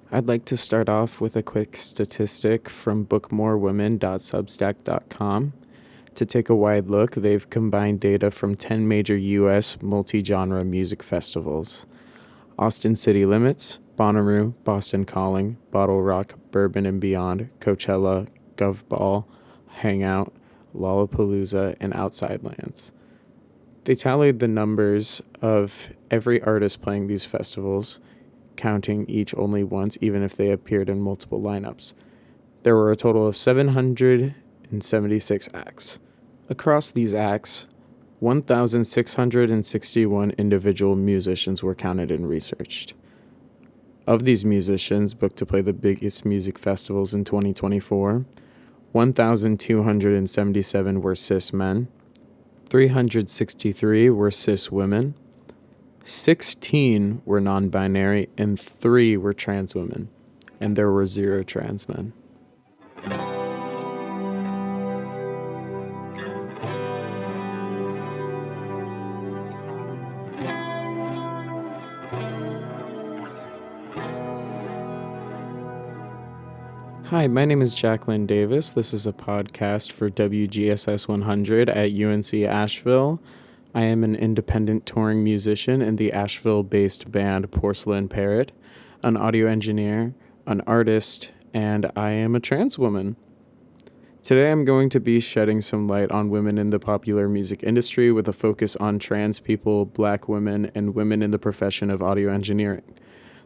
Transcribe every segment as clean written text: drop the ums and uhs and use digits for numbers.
I'd like to start off with a quick statistic from bookmorewomen.substack.com. To take a wide look, they've combined data from 10 major U.S. multi-genre music festivals: Austin City Limits, Bonnaroo, Boston Calling, Bottle Rock, Bourbon and Beyond, Coachella, Gov Ball, Hangout, Lollapalooza, and Outside Lands. They tallied the numbers of every artist playing these festivals, counting each only once, even if they appeared in multiple lineups. There were a total of 776 acts. Across these acts, 1,661 individual musicians were counted and researched. Of these musicians booked to play the biggest music festivals in 2024, 1,277 were cis men, 363 were cis women, 16 were non-binary, and 3 were trans women, and there were 0 trans men. Hi, my name is Jacqueline Davis. This is a podcast for WGSS 100 at UNC Asheville. I am an independent touring musician in the Asheville-based band Porcelain Parrot, an audio engineer, an artist, and I am a trans woman. Today I'm going to be shedding some light on women in the popular music industry with a focus on trans people, Black women, and women in the profession of audio engineering.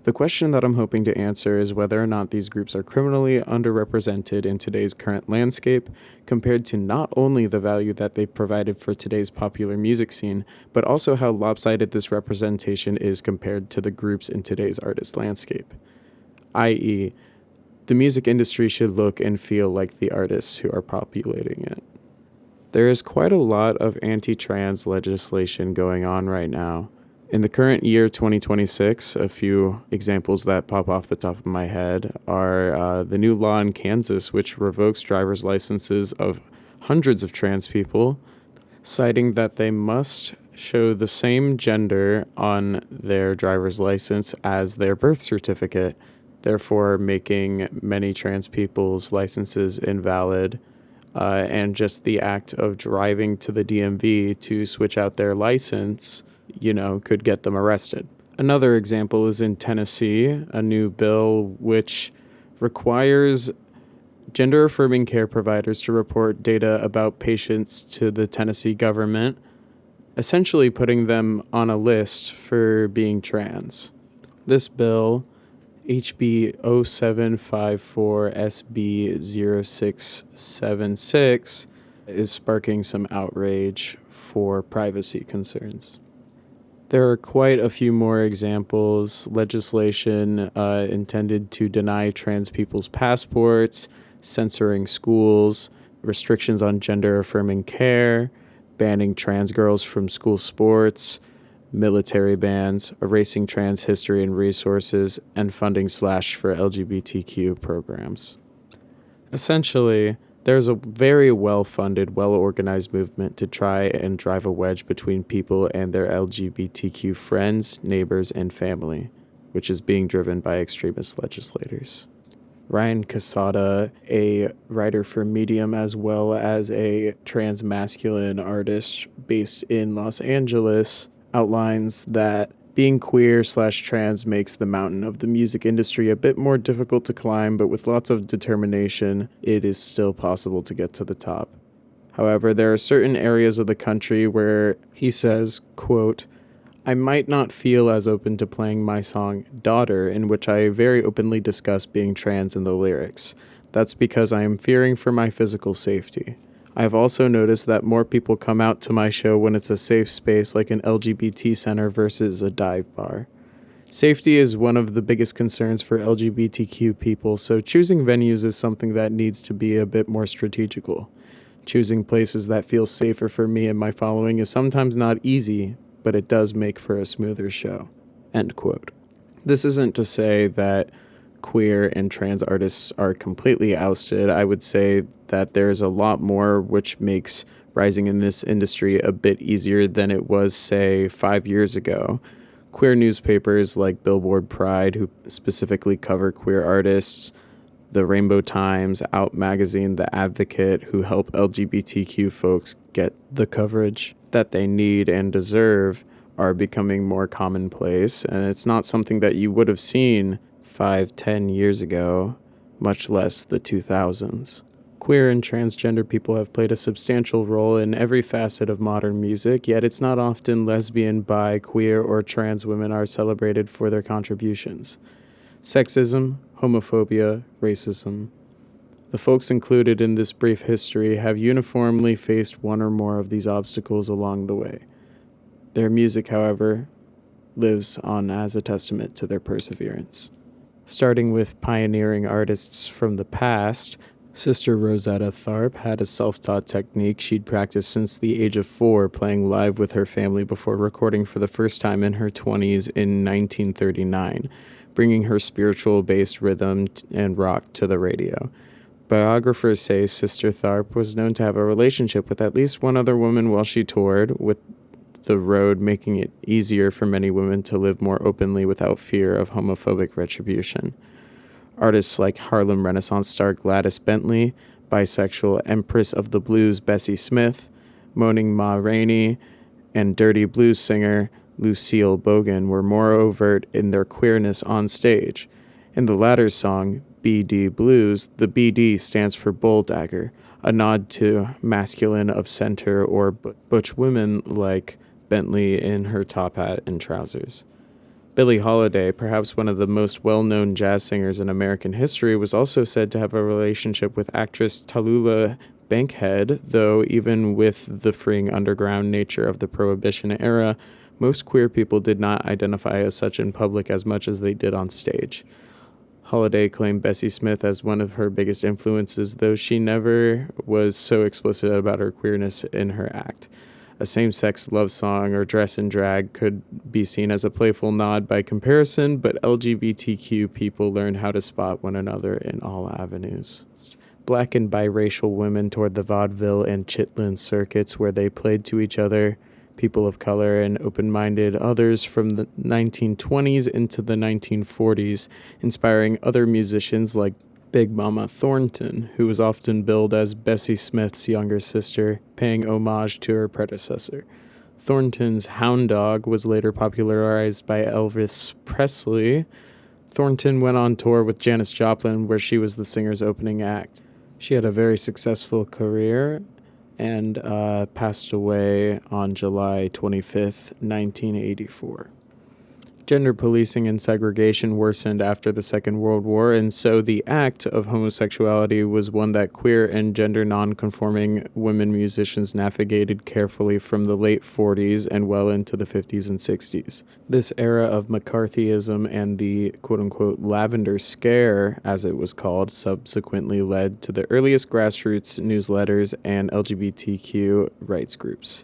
The question that I'm hoping to answer is whether or not these groups are criminally underrepresented in today's current landscape, compared to not only the value that they've provided for today's popular music scene, but also how lopsided this representation is compared to the groups in today's artist landscape. I.e., the music industry should look and feel like the artists who are populating it. There is quite a lot of anti-trans legislation going on right now. In the current year, 2026, a few examples that pop off the top of my head are the new law in Kansas, which revokes driver's licenses of hundreds of trans people, citing that they must show the same gender on their driver's license as their birth certificate, therefore making many trans people's licenses invalid. And just the act of driving to the DMV to switch out their license could get them arrested. Another example is in Tennessee, a new bill which requires gender-affirming care providers to report data about patients to the Tennessee government, essentially putting them on a list for being trans. This bill, HB 0754 SB 0676, is sparking some outrage for privacy concerns. There are quite a few more examples. Legislation intended to deny trans people's passports, censoring schools, restrictions on gender-affirming care, banning trans girls from school sports, military bans, erasing trans history and resources, and funding slashed for LGBTQ programs. Essentially, there's a very well-funded, well-organized movement to try and drive a wedge between people and their LGBTQ friends, neighbors, and family, which is being driven by extremist legislators. Ryan Casada, a writer for Medium as well as a trans-masculine artist based in Los Angeles, outlines that being queer/trans makes the mountain of the music industry a bit more difficult to climb, but with lots of determination, it is still possible to get to the top. However, there are certain areas of the country where he says, quote, "I might not feel as open to playing my song Daughter, in which I very openly discuss being trans in the lyrics. That's because I am fearing for my physical safety. I have also noticed that more people come out to my show when it's a safe space like an LGBT center versus a dive bar. Safety is one of the biggest concerns for LGBTQ people, so choosing venues is something that needs to be a bit more strategical. Choosing places that feel safer for me and my following is sometimes not easy, but it does make for a smoother show." End quote. This isn't to say that queer and trans artists are completely ousted. I would say that there's a lot more, which makes rising in this industry a bit easier than it was, say, 5 years ago. Queer newspapers like Billboard Pride, who specifically cover queer artists, the Rainbow Times, Out Magazine, The Advocate, who help LGBTQ folks get the coverage that they need and deserve, are becoming more commonplace. And it's not something that you would have seen 5-10 years ago, much less the 2000s. Queer and transgender people have played a substantial role in every facet of modern music, yet it's not often lesbian, bi, queer, or trans women are celebrated for their contributions. Sexism, homophobia, racism. The folks included in this brief history have uniformly faced one or more of these obstacles along the way. Their music, however, lives on as a testament to their perseverance. Starting with pioneering artists from the past, Sister Rosetta Tharpe had a self-taught technique she'd practiced since the age of 4, playing live with her family before recording for the first time in her 20s in 1939, bringing her spiritual-based rhythm and rock to the radio. Biographers say Sister Tharpe was known to have a relationship with at least one other woman while she toured, with the road making it easier for many women to live more openly without fear of homophobic retribution. Artists like Harlem Renaissance star Gladys Bentley, bisexual Empress of the Blues Bessie Smith, moaning Ma Rainey, and dirty blues singer Lucille Bogan were more overt in their queerness on stage. In the latter's song, BD Blues, the BD stands for Bull Dagger, a nod to masculine of center or butch women like Bentley in her top hat and trousers. Billie Holiday, perhaps one of the most well-known jazz singers in American history, was also said to have a relationship with actress Tallulah Bankhead, though even with the freeing underground nature of the Prohibition era, most queer people did not identify as such in public as much as they did on stage. Holiday claimed Bessie Smith as one of her biggest influences, though she never was so explicit about her queerness in her act. A same-sex love song or dress and drag could be seen as a playful nod by comparison, but LGBTQ people learned how to spot one another in all avenues. Black and biracial women toured the vaudeville and chitlin circuits where they played to each other, people of color and open-minded others from the 1920s into the 1940s, inspiring other musicians like Big Mama Thornton, who was often billed as Bessie Smith's younger sister, paying homage to her predecessor. Thornton's Hound Dog was later popularized by Elvis Presley. Thornton went on tour with Janis Joplin, where she was the singer's opening act. She had a very successful career and passed away on July 25th, 1984. Gender policing and segregation worsened after the Second World War, and so the act of homosexuality was one that queer and gender non-conforming women musicians navigated carefully from the late 40s and well into the 50s and 60s. This era of McCarthyism and the quote-unquote lavender scare, as it was called, subsequently led to the earliest grassroots newsletters and LGBTQ rights groups.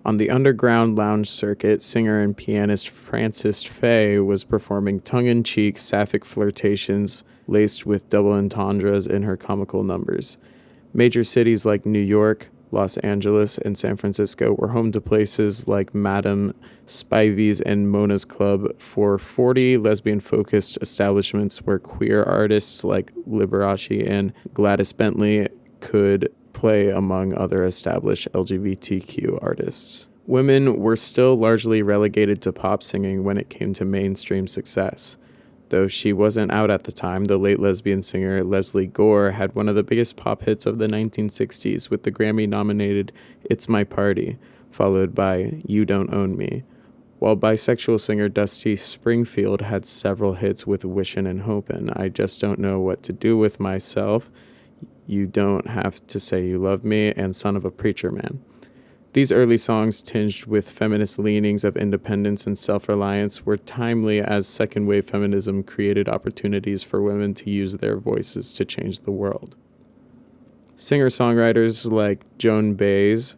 On the underground lounge circuit, singer and pianist Frances Faye was performing tongue-in-cheek sapphic flirtations laced with double entendres in her comical numbers. Major cities like New York, Los Angeles, and San Francisco were home to places like Madame Spivey's and Mona's Club for 40 lesbian-focused establishments where queer artists like Liberace and Gladys Bentley could play among other established LGBTQ artists. Women were still largely relegated to pop singing when it came to mainstream success. Though she wasn't out at the time, the late lesbian singer Leslie Gore had one of the biggest pop hits of the 1960s with the Grammy-nominated It's My Party, followed by You Don't Own Me, while bisexual singer Dusty Springfield had several hits with Wishin' and Hopin', I Just Don't Know What to Do With Myself, You Don't Have to Say You Love Me, and Son of a Preacher Man. These early songs, tinged with feminist leanings of independence and self-reliance, were timely as second-wave feminism created opportunities for women to use their voices to change the world. Singer-songwriters like Joan Baez,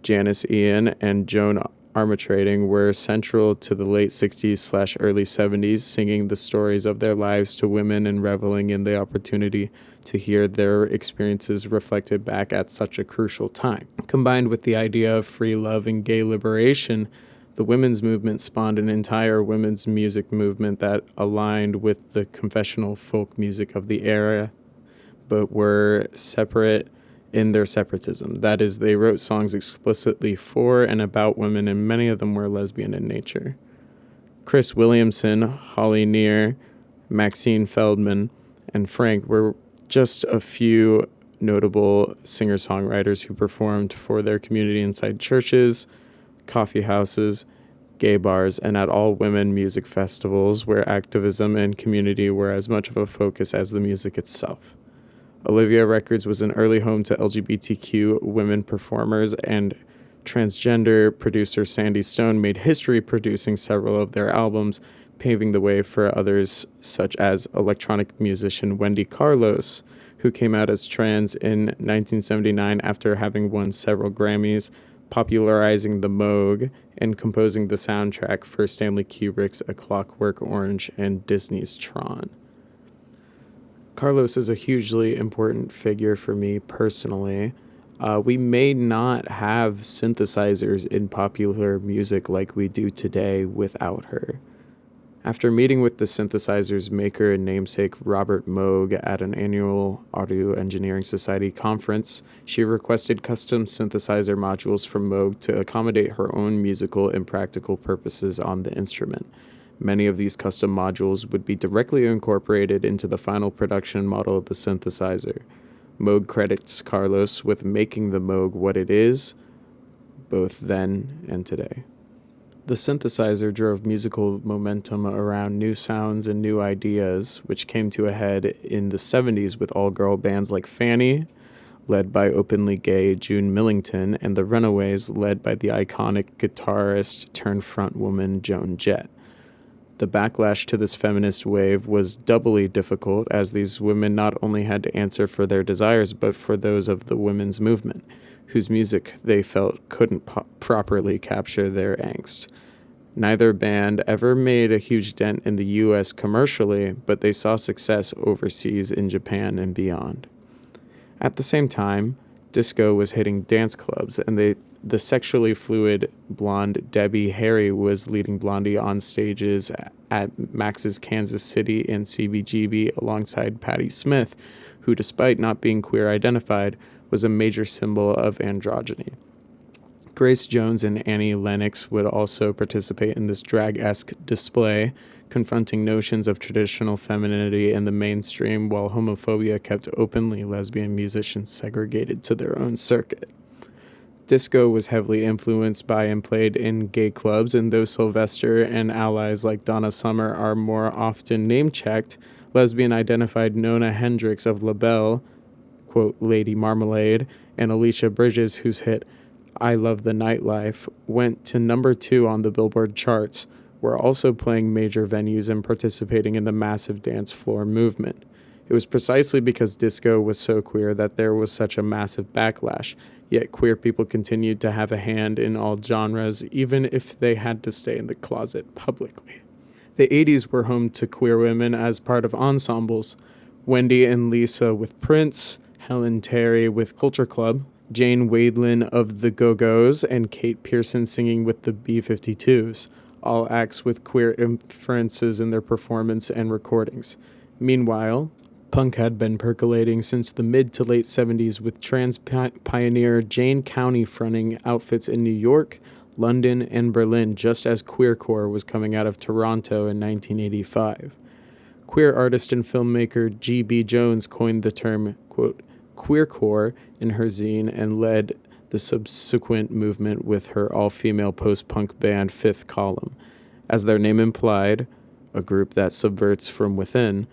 Janice Ian, and Joan Armatrading were central to the late 60s/early 70s, singing the stories of their lives to women and reveling in the opportunity to hear their experiences reflected back at such a crucial time. Combined with the idea of free love and gay liberation, The women's movement spawned an entire women's music movement that aligned with the confessional folk music of the era, but were separate in their separatism. That is, they wrote songs explicitly for and about women, and many of them were lesbian in nature. Chris Williamson, Holly Near, Maxine Feldman, and Frank were just a few notable singer-songwriters who performed for their community inside churches, coffee houses, gay bars, and at all women music festivals where activism and community were as much of a focus as the music itself. Olivia Records was an early home to LGBTQ women performers, and transgender producer Sandy Stone made history producing several of their albums, paving the way for others such as electronic musician Wendy Carlos, who came out as trans in 1979 after having won several Grammys, popularizing the Moog and composing the soundtrack for Stanley Kubrick's A Clockwork Orange and Disney's Tron. Carlos is a hugely important figure for me personally. We may not have synthesizers in popular music like we do today without her. After meeting with the synthesizer's maker and namesake Robert Moog at an annual Audio Engineering Society conference, she requested custom synthesizer modules from Moog to accommodate her own musical and practical purposes on the instrument. Many of these custom modules would be directly incorporated into the final production model of the synthesizer. Moog credits Carlos with making the Moog what it is, both then and today. The synthesizer drove musical momentum around new sounds and new ideas, which came to a head in the 70s with all-girl bands like Fanny, led by openly gay June Millington, and the Runaways, led by the iconic guitarist turned frontwoman Joan Jett. The backlash to this feminist wave was doubly difficult, as these women not only had to answer for their desires, but for those of the women's movement, whose music they felt couldn't properly capture their angst. Neither band ever made a huge dent in the U.S. commercially, but they saw success overseas in Japan and beyond. At the same time, disco was hitting dance clubs, and the sexually fluid blonde Debbie Harry was leading Blondie on stages at Max's Kansas City and CBGB alongside Patti Smith, who, despite not being queer identified, was a major symbol of androgyny. Grace Jones and Annie Lennox would also participate in this drag-esque display, confronting notions of traditional femininity in the mainstream, while homophobia kept openly lesbian musicians segregated to their own circuit. Disco was heavily influenced by and played in gay clubs, and though Sylvester and allies like Donna Summer are more often name-checked, lesbian-identified Nona Hendryx of LaBelle, quote, Lady Marmalade, and Alicia Bridges, whose hit I Love the Nightlife went to number 2 on the Billboard charts, were also playing major venues and participating in the massive dance floor movement. It was precisely because disco was so queer that there was such a massive backlash, yet queer people continued to have a hand in all genres, even if they had to stay in the closet publicly. The 80s were home to queer women as part of ensembles. Wendy and Lisa with Prince, Helen Terry with Culture Club, Jane Wadlin of the Go-Go's, and Kate Pearson singing with the B-52s, all acts with queer influences in their performance and recordings. Meanwhile, punk had been percolating since the mid to late 70s, with trans pioneer Jane County fronting outfits in New York, London, and Berlin, just as queercore was coming out of Toronto in 1985. Queer artist and filmmaker G.B. Jones coined the term, quote, queercore in her zine and led the subsequent movement with her all-female post-punk band Fifth Column. As their name implied, a group that subverts from within,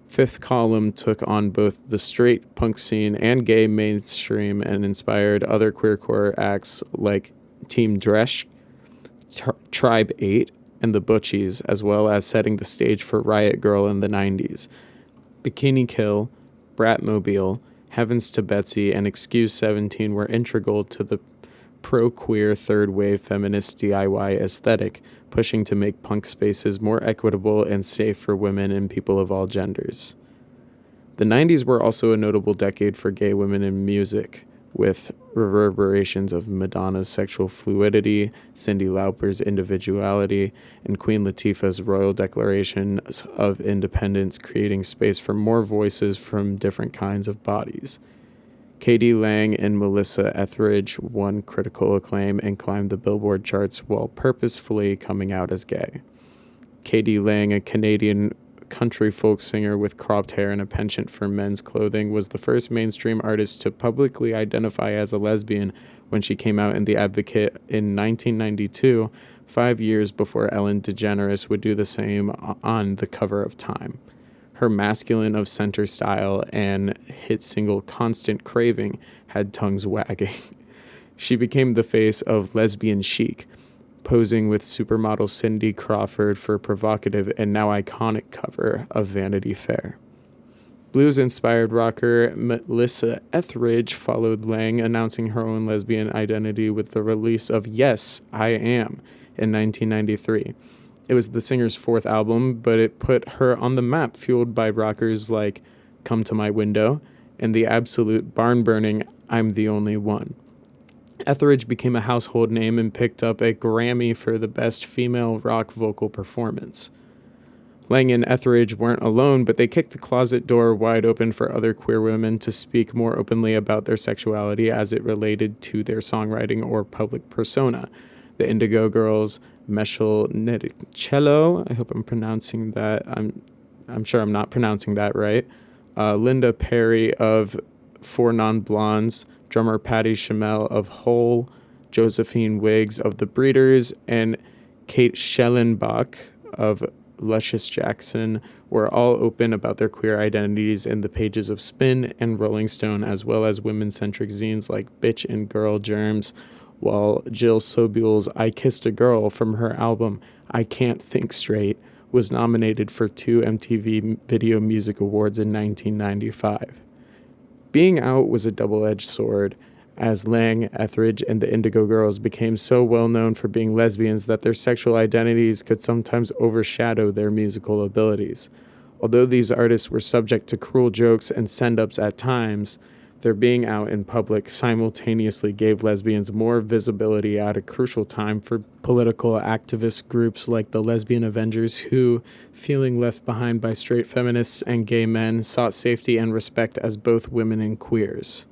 Fifth Column took on both the straight punk scene and gay mainstream and inspired other queercore acts like Team Dresch, Tribe 8, and the Butchies, as well as setting the stage for Riot Grrrl in the 90s. Bikini Kill, Bratmobile, Heavens to Betsy, and Excuse 17 were integral to the pro-queer third-wave feminist DIY aesthetic, pushing to make punk spaces more equitable and safe for women and people of all genders. The 90s were also a notable decade for gay women in music, with reverberations of Madonna's sexual fluidity, Cyndi Lauper's individuality, and Queen Latifah's royal declaration of independence, creating space for more voices from different kinds of bodies. Katie Lang and Melissa Etheridge won critical acclaim and climbed the Billboard charts while purposefully coming out as gay. Katie Lang, a Canadian country folk singer with cropped hair and a penchant for men's clothing, was the first mainstream artist to publicly identify as a lesbian when she came out in The Advocate in 1992, 5 years before Ellen DeGeneres would do the same on the cover of Time. Her masculine of center style and hit single Constant Craving had tongues wagging. She became the face of lesbian chic, posing with supermodel Cindy Crawford for provocative and now iconic cover of Vanity Fair. Blues-inspired rocker Melissa Etheridge followed Lang, announcing her own lesbian identity with the release of Yes, I Am in 1993. It was the singer's fourth album, but it put her on the map, fueled by rockers like Come to My Window and the absolute barn-burning I'm the Only One. Etheridge became a household name and picked up a Grammy for the Best Female Rock Vocal Performance. Lang and Etheridge weren't alone, but they kicked the closet door wide open for other queer women to speak more openly about their sexuality as it related to their songwriting or public persona. The Indigo Girls, Meshel Nedicello, I hope I'm pronouncing that. I'm sure I'm not pronouncing that right. Linda Perry of Four Non-Blondes, drummer Patty Schemel of Hole, Josephine Wiggs of The Breeders, and Kate Schellenbach of Luscious Jackson were all open about their queer identities in the pages of Spin and Rolling Stone, as well as women-centric zines like Bitch and Girl Germs, while Jill Sobule's I Kissed a Girl from her album I Can't Think Straight was nominated for 2 MTV Video Music Awards in 1995. Being out was a double-edged sword, as Lang, Etheridge, and the Indigo Girls became so well known for being lesbians that their sexual identities could sometimes overshadow their musical abilities. Although these artists were subject to cruel jokes and send-ups at times, their being out in public simultaneously gave lesbians more visibility at a crucial time for political activist groups like the Lesbian Avengers, who, feeling left behind by straight feminists and gay men, sought safety and respect as both women and queers.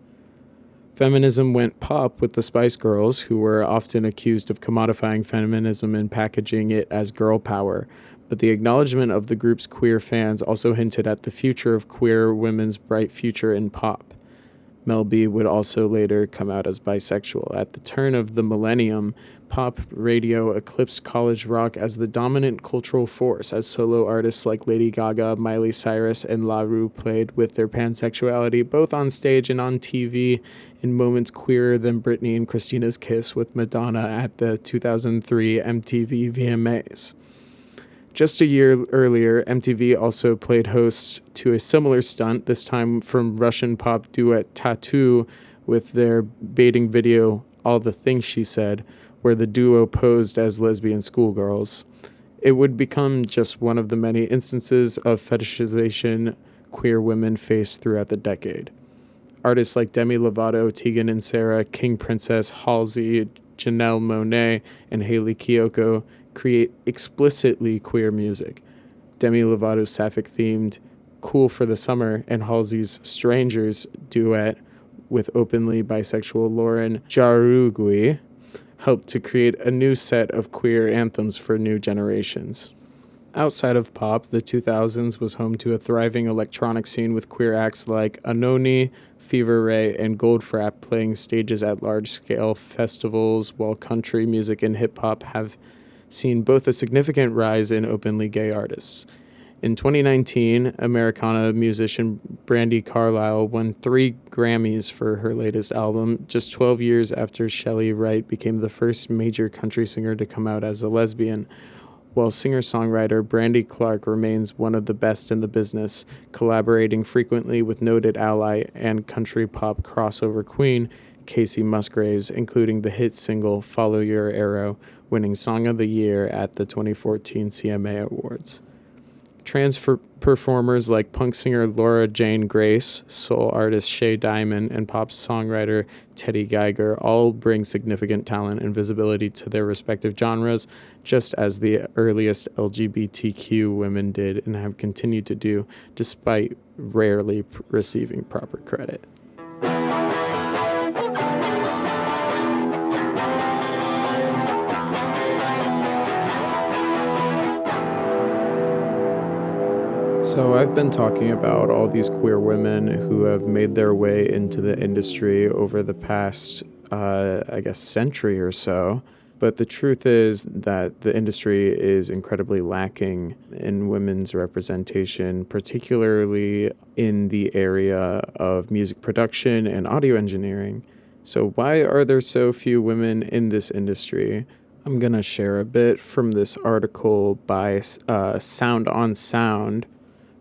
Feminism went pop with the Spice Girls, who were often accused of commodifying feminism and packaging it as girl power, but the acknowledgement of the group's queer fans also hinted at the future of queer women's bright future in pop. Mel B would also later come out as bisexual. At the turn of the millennium, pop radio eclipsed college rock as the dominant cultural force, as solo artists like Lady Gaga, Miley Cyrus, and La Rue played with their pansexuality both on stage and on TV in moments queerer than Britney and Christina's kiss with Madonna at the 2003 MTV VMAs. Just a year earlier, MTV also played host to a similar stunt, this time from Russian pop duet Tattoo with their baiting video All the Things She Said, where the duo posed as lesbian schoolgirls. It would become just one of the many instances of fetishization queer women faced throughout the decade. Artists like Demi Lovato, Tegan and Sara, King Princess, Halsey, Janelle Monáe, and Hayley Kiyoko create explicitly queer music. Demi Lovato's sapphic-themed Cool for the Summer and Halsey's Strangers duet with openly bisexual Lauren Jarugui helped to create a new set of queer anthems for new generations. Outside of pop, the 2000s was home to a thriving electronic scene with queer acts like Anoni, Fever Ray, and Goldfrapp playing stages at large-scale festivals, while country music and hip-hop have seen both a significant rise in openly gay artists. In 2019, Americana musician Brandi Carlile won 3 Grammys for her latest album, just 12 years after Shelley Wright became the first major country singer to come out as a lesbian, while singer-songwriter Brandi Clark remains one of the best in the business, collaborating frequently with noted ally and country pop crossover queen Casey Musgraves, including the hit single Follow Your Arrow, winning Song of the Year at the 2014 CMA Awards. Performers like punk singer Laura Jane Grace, soul artist Shay Diamond, and pop songwriter Teddy Geiger all bring significant talent and visibility to their respective genres, just as the earliest LGBTQ women did and have continued to do, despite rarely receiving proper credit. So I've been talking about all these queer women who have made their way into the industry over the past, century or so. But the truth is that the industry is incredibly lacking in women's representation, particularly in the area of music production and audio engineering. So why are there so few women in this industry? I'm going to share a bit from this article by Sound on Sound,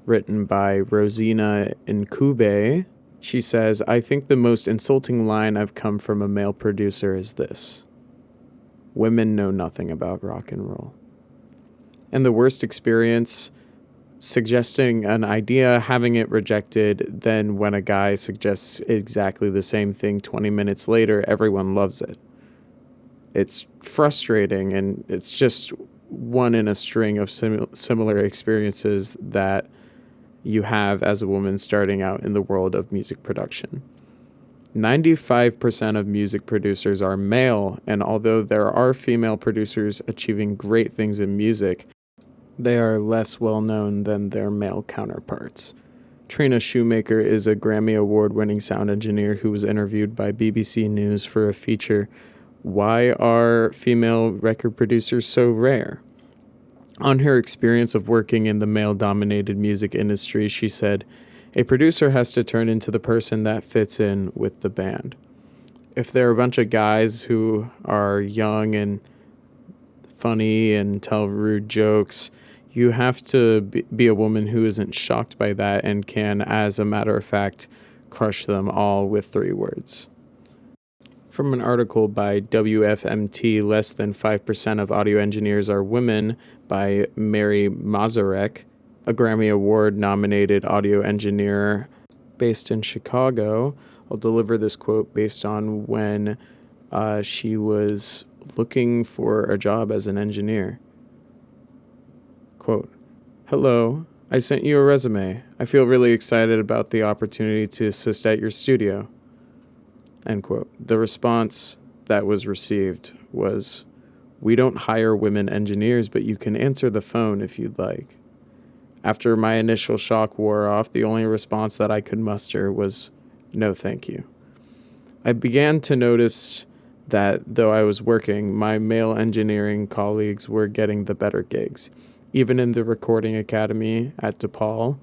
written by Rosina Nkube. She says, "I think the most insulting line I've come from a male producer is this: women know nothing about rock and roll." And the worst experience, suggesting an idea, having it rejected, then when a guy suggests exactly the same thing 20 minutes later, everyone loves it. It's frustrating, and it's just one in a string of similar experiences that you have as a woman starting out in the world of music production. 95% of music producers are male, and although there are female producers achieving great things in music, they are less well known than their male counterparts. Trina Shoemaker is a Grammy Award-winning sound engineer who was interviewed by BBC News for a feature, "Why Are Female Record Producers So Rare?" On her experience of working in the male-dominated music industry, she said, "A producer has to turn into the person that fits in with the band. If there are a bunch of guys who are young and funny and tell rude jokes, you have to be a woman who isn't shocked by that and can, as a matter of fact, crush them all with 3 words." From an article by WFMT, "Less than 5% of audio engineers are women," by Mary Mazurek, a Grammy Award-nominated audio engineer based in Chicago. I'll deliver this quote based on when she was looking for a job as an engineer. Quote, "Hello, I sent you a resume. I feel really excited about the opportunity to assist at your studio." End quote. The response that was received was, "We don't hire women engineers, but you can answer the phone if you'd like." After my initial shock wore off, the only response that I could muster was, "No, thank you." I began to notice that though I was working, my male engineering colleagues were getting the better gigs. Even in the Recording Academy at DePaul,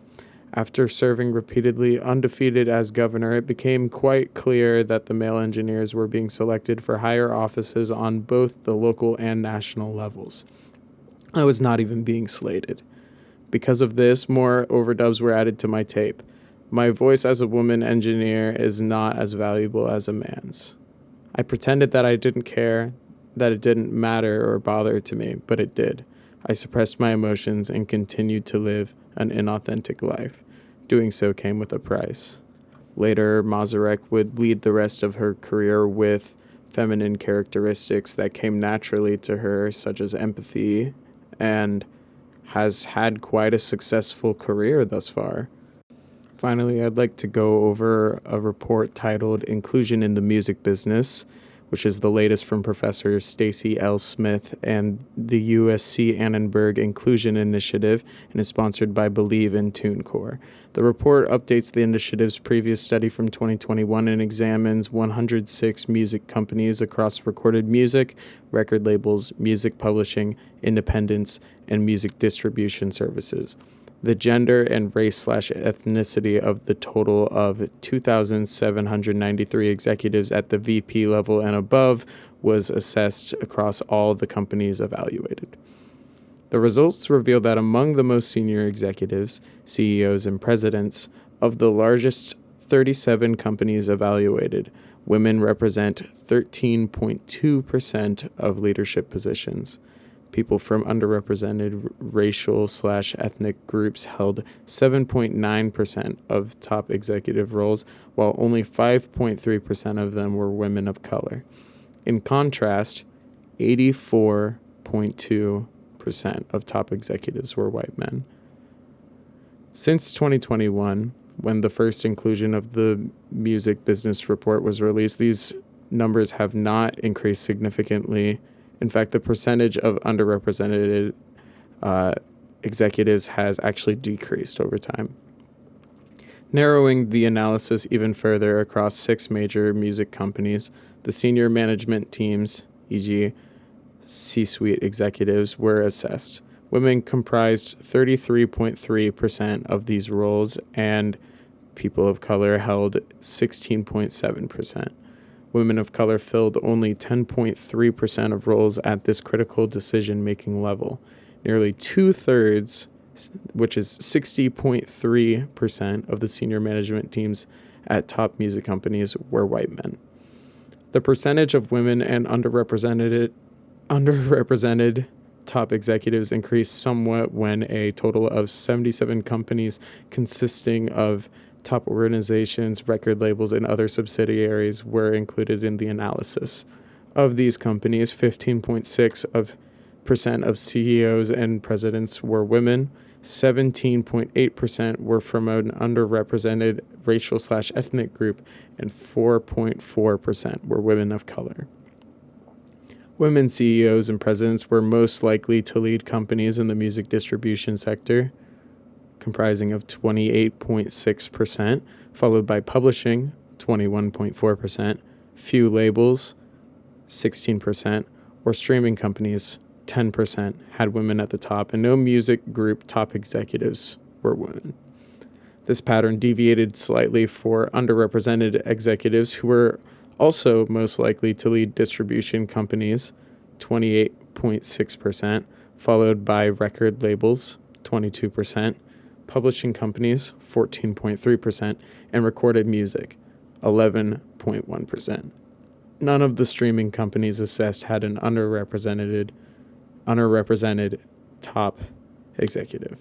after serving repeatedly undefeated as governor, it became quite clear that the male engineers were being selected for higher offices on both the local and national levels. I was not even being slated. Because of this, more overdubs were added to my tape. My voice as a woman engineer is not as valuable as a man's. I pretended that I didn't care, that it didn't matter or bother to me, but it did. I suppressed my emotions and continued to live an inauthentic life. Doing so came with a price. Later, Mazurek would lead the rest of her career with feminine characteristics that came naturally to her, such as empathy, and has had quite a successful career thus far. Finally, I'd like to go over a report titled "Inclusion in the Music Business," which is the latest from Professor Stacy L. Smith and the USC Annenberg Inclusion Initiative, and is sponsored by Believe in TuneCore. The report updates the initiative's previous study from 2021 and examines 106 music companies across recorded music, record labels, music publishing, independents, and music distribution services. The gender and race/ethnicity of the total of 2,793 executives at the VP level and above was assessed across all the companies evaluated. The results reveal that among the most senior executives, CEOs, and presidents of the largest 37 companies evaluated, women represent 13.2% of leadership positions. People from underrepresented racial/ethnic groups held 7.9% of top executive roles, while only 5.3% of them were women of color. In contrast, 84.2% of top executives were white men. Since 2021, when the first inclusion of the Music Business Report was released, these numbers have not increased significantly. In fact, the percentage of underrepresented executives has actually decreased over time. Narrowing the analysis even further across 6 major music companies, the senior management teams, e.g., C-suite executives, were assessed. Women comprised 33.3% of these roles, and people of color held 16.7%. Women of color filled only 10.3% of roles at this critical decision-making level. Nearly 2/3, which is 60.3% of the senior management teams at top music companies, were white men. The percentage of women and underrepresented top executives increased somewhat when a total of 77 companies consisting of top organizations, record labels, and other subsidiaries were included in the analysis. Of these companies, 15.6% of CEOs and presidents were women, 17.8% were from an underrepresented racial/ethnic group, and 4.4% were women of color. Women CEOs and presidents were most likely to lead companies in the music distribution sector, comprising of 28.6%, followed by publishing, 21.4%, few labels, 16%, or streaming companies, 10%, had women at the top, and no music group top executives were women. This pattern deviated slightly for underrepresented executives who were also most likely to lead distribution companies, 28.6%, followed by record labels, 22%, publishing companies, 14.3%, and recorded music, 11.1%. None of the streaming companies assessed had an underrepresented top executive.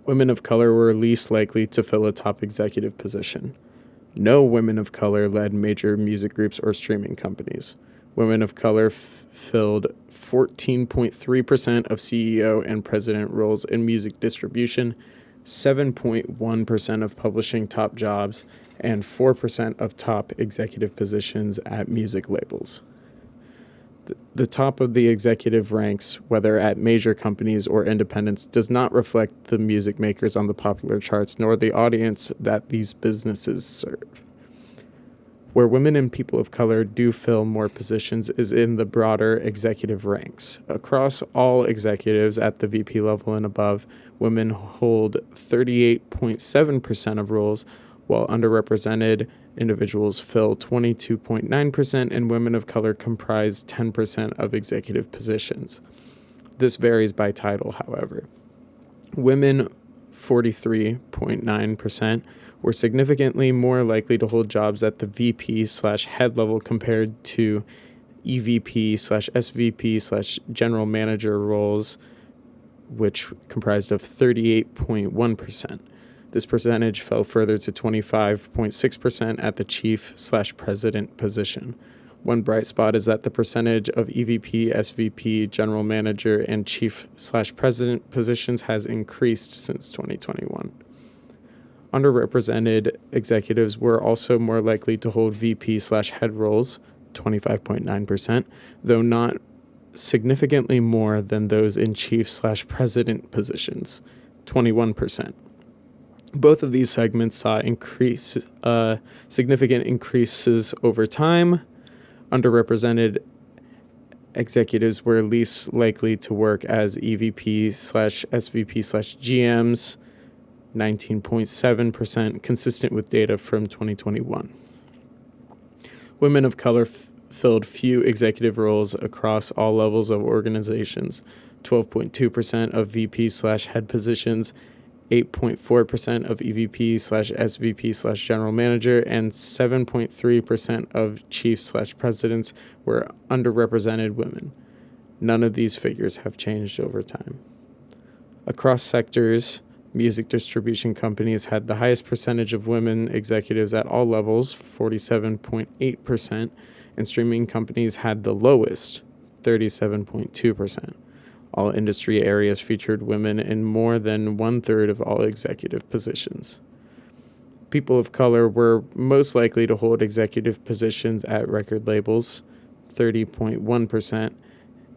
Women of color were least likely to fill a top executive position. No women of color led major music groups or streaming companies. Women of color filled 14.3% of CEO and president roles in music distribution, 7.1% of publishing top jobs, and 4% of top executive positions at music labels. The top of the executive ranks, whether at major companies or independents, does not reflect the music makers on the popular charts, nor the audience that these businesses serve. Where women and people of color do fill more positions is in the broader executive ranks. Across all executives at the VP level and above, women hold 38.7% of roles, while underrepresented individuals fill 22.9%, and women of color comprise 10% of executive positions. This varies by title, however. Women, 43.9%, were significantly more likely to hold jobs at the VP/head level compared to EVP/SVP/general manager roles, which comprised of 38.1%. This percentage fell further to 25.6% at the chief/president position. One bright spot is that the percentage of EVP, SVP, general manager, and chief/president positions has increased since 2021. Underrepresented executives were also more likely to hold VP/head roles, 25.9%, though not significantly more than those in chief/president positions, 21%. Both of these segments saw significant increases over time. Underrepresented executives were least likely to work as EVP/SVP/GMs, 19.7%, consistent with data from 2021. Women of color filled few executive roles across all levels of organizations, 12.2% of VP/head positions, 8.4% of EVP/SVP/general manager, and 7.3% of chiefs/presidents were underrepresented women. None of these figures have changed over time. Across sectors, music distribution companies had the highest percentage of women executives at all levels, 47.8%, and streaming companies had the lowest, 37.2%. All industry areas featured women in more than 1/3 of all executive positions. People of color were most likely to hold executive positions at record labels, 30.1%,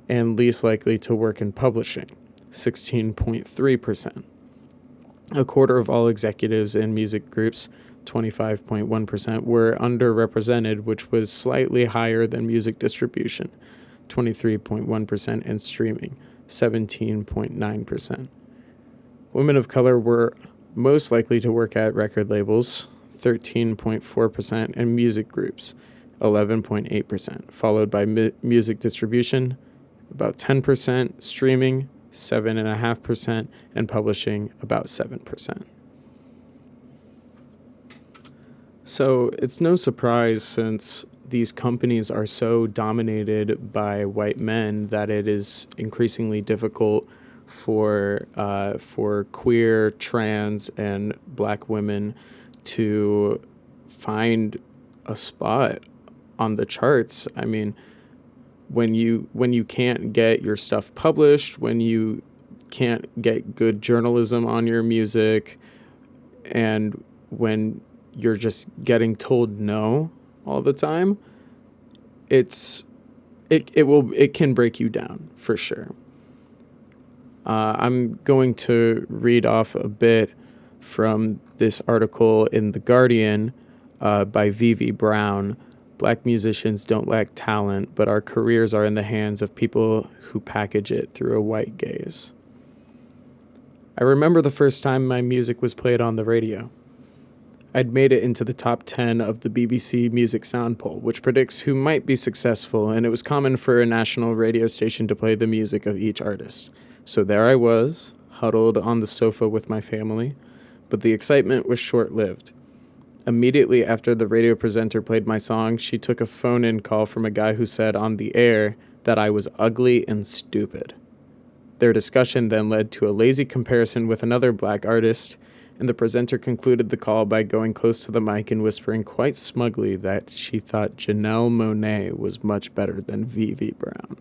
and least likely to work in publishing, 16.3%. A quarter of all executives in music groups, 25.1%, were underrepresented, which was slightly higher than music distribution, 23.1%, and streaming, 17.9%. Women of color were most likely to work at record labels, 13.4%, and music groups, 11.8%, followed by music distribution, about 10%, streaming, 7.5%, and publishing, about 7%. So it's no surprise, since these companies are so dominated by white men, that it is increasingly difficult for queer, trans, and Black women to find a spot on the charts. I mean, when you can't get your stuff published, when you can't get good journalism on your music, and when you're just getting told no all the time, it can break you down for sure. I'm going to read off a bit from this article in The Guardian by Vivi Brown. Black musicians don't lack talent, but our careers are in the hands of people who package it through a white gaze. I remember the first time my music was played on the radio. I'd made it into the top 10 of the BBC Music Sound Poll, which predicts who might be successful, and it was common for a national radio station to play the music of each artist. So there I was, huddled on the sofa with my family, but the excitement was short-lived. Immediately after the radio presenter played my song, she took a phone-in call from a guy who said on the air that I was ugly and stupid. Their discussion then led to a lazy comparison with another Black artist, and the presenter concluded the call by going close to the mic and whispering quite smugly that she thought Janelle Monáe was much better than Vivi Brown.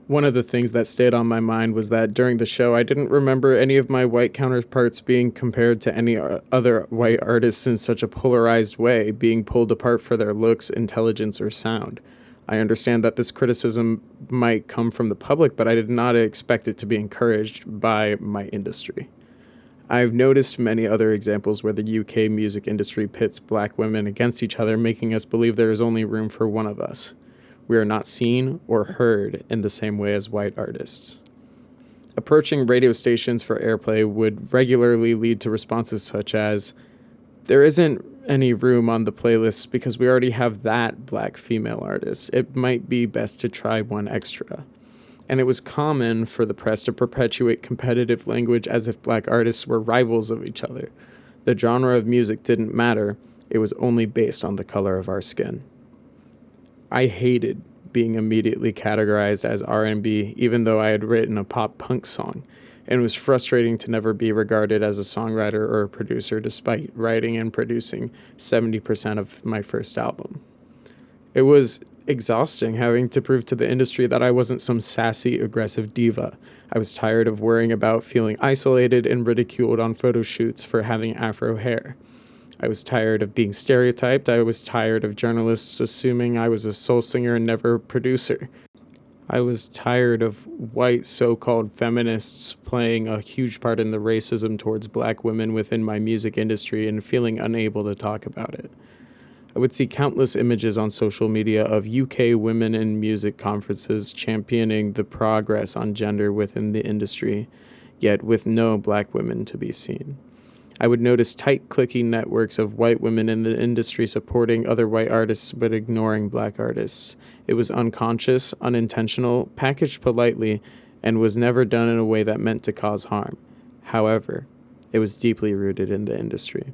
One of the things that stayed on my mind was that during the show, I didn't remember any of my white counterparts being compared to any other white artists in such a polarized way, being pulled apart for their looks, intelligence, or sound. I understand that this criticism might come from the public, but I did not expect it to be encouraged by my industry. I've noticed many other examples where the UK music industry pits Black women against each other, making us believe there is only room for one of us. We are not seen or heard in the same way as white artists. Approaching radio stations for airplay would regularly lead to responses such as, "There isn't any room on the playlists because we already have that Black female artist. It might be best to try one extra." And it was common for the press to perpetuate competitive language as if Black artists were rivals of each other. The genre of music didn't matter. It was only based on the color of our skin. I hated being immediately categorized as R&B, even though I had written a pop punk song, and it was frustrating to never be regarded as a songwriter or a producer, despite writing and producing 70% of my first album. It was exhausting having to prove to the industry that I wasn't some sassy, aggressive diva. I was tired of worrying about feeling isolated and ridiculed on photo shoots for having afro hair. I was tired of being stereotyped. I was tired of journalists assuming I was a soul singer and never a producer. I was tired of white so-called feminists playing a huge part in the racism towards Black women within my music industry and feeling unable to talk about it. I would see countless images on social media of UK women in music conferences championing the progress on gender within the industry, yet with no Black women to be seen. I would notice tight clicky networks of white women in the industry supporting other white artists but ignoring Black artists. It was unconscious, unintentional, packaged politely, and was never done in a way that meant to cause harm. However, it was deeply rooted in the industry.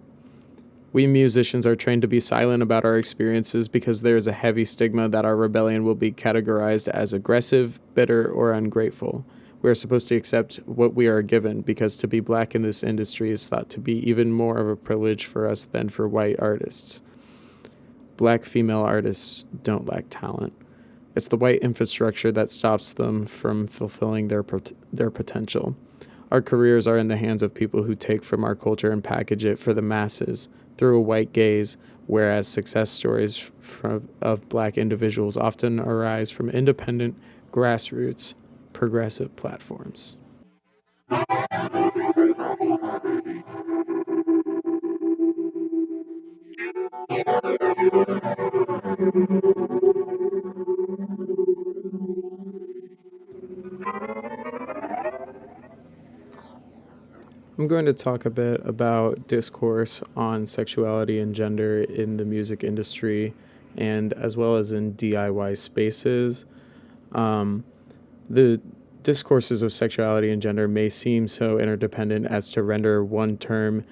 We musicians are trained to be silent about our experiences because there is a heavy stigma that our rebellion will be categorized as aggressive, bitter, or ungrateful. We are supposed to accept what we are given because to be black in this industry is thought to be even more of a privilege for us than for white artists. Black female artists don't lack talent. It's the white infrastructure that stops them from fulfilling their potential. Our careers are in the hands of people who take from our culture and package it for the masses through a white gaze, whereas success stories of black individuals often arise from independent, grassroots, progressive platforms. I'm going to talk a bit about discourse on sexuality and gender in the music industry and as well as in DIY spaces. The discourses of sexuality and gender may seem so interdependent as to render one term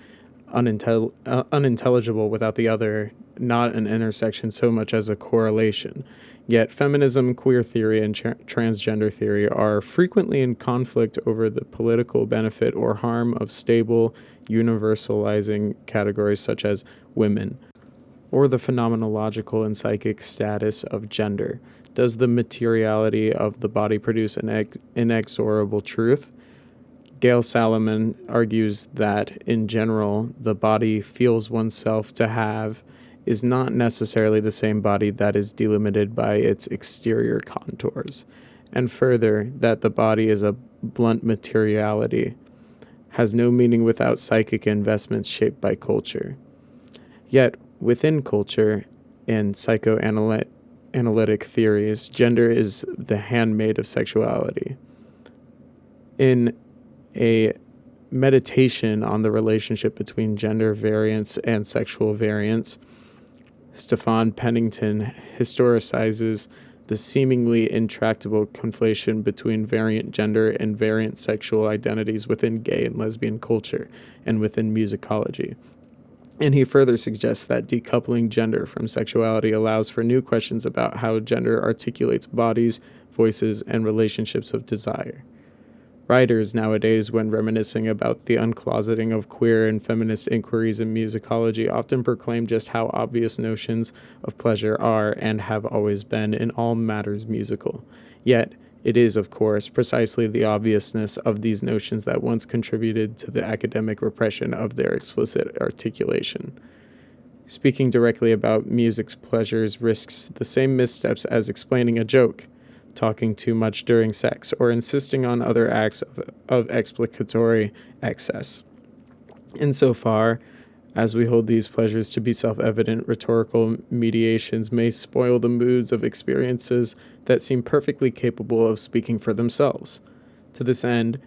unintelligible without the other, not an intersection so much as a correlation. Yet feminism, queer theory, and transgender theory are frequently in conflict over the political benefit or harm of stable, universalizing categories such as women, or the phenomenological and psychic status of gender. Does the materiality of the body produce an inexorable truth? Gail Salomon argues that, in general, the body feels oneself to have is not necessarily the same body that is delimited by its exterior contours, and further, that the body is a blunt materiality, has no meaning without psychic investments shaped by culture. Yet, within culture and psychoanalytic theories, gender is the handmaid of sexuality. In a meditation on the relationship between gender variance and sexual variance, Stefan Pennington historicizes the seemingly intractable conflation between variant gender and variant sexual identities within gay and lesbian culture and within musicology. And he further suggests that decoupling gender from sexuality allows for new questions about how gender articulates bodies, voices, and relationships of desire. Writers nowadays, when reminiscing about the uncloseting of queer and feminist inquiries in musicology, often proclaim just how obvious notions of pleasure are and have always been in all matters musical. Yet, it is, of course, precisely the obviousness of these notions that once contributed to the academic repression of their explicit articulation. Speaking directly about music's pleasures risks the same missteps as explaining a joke, talking too much during sex, or insisting on other acts of explicatory excess. Insofar as we hold these pleasures to be self-evident, rhetorical mediations may spoil the moods of experiences that seem perfectly capable of speaking for themselves. To this end,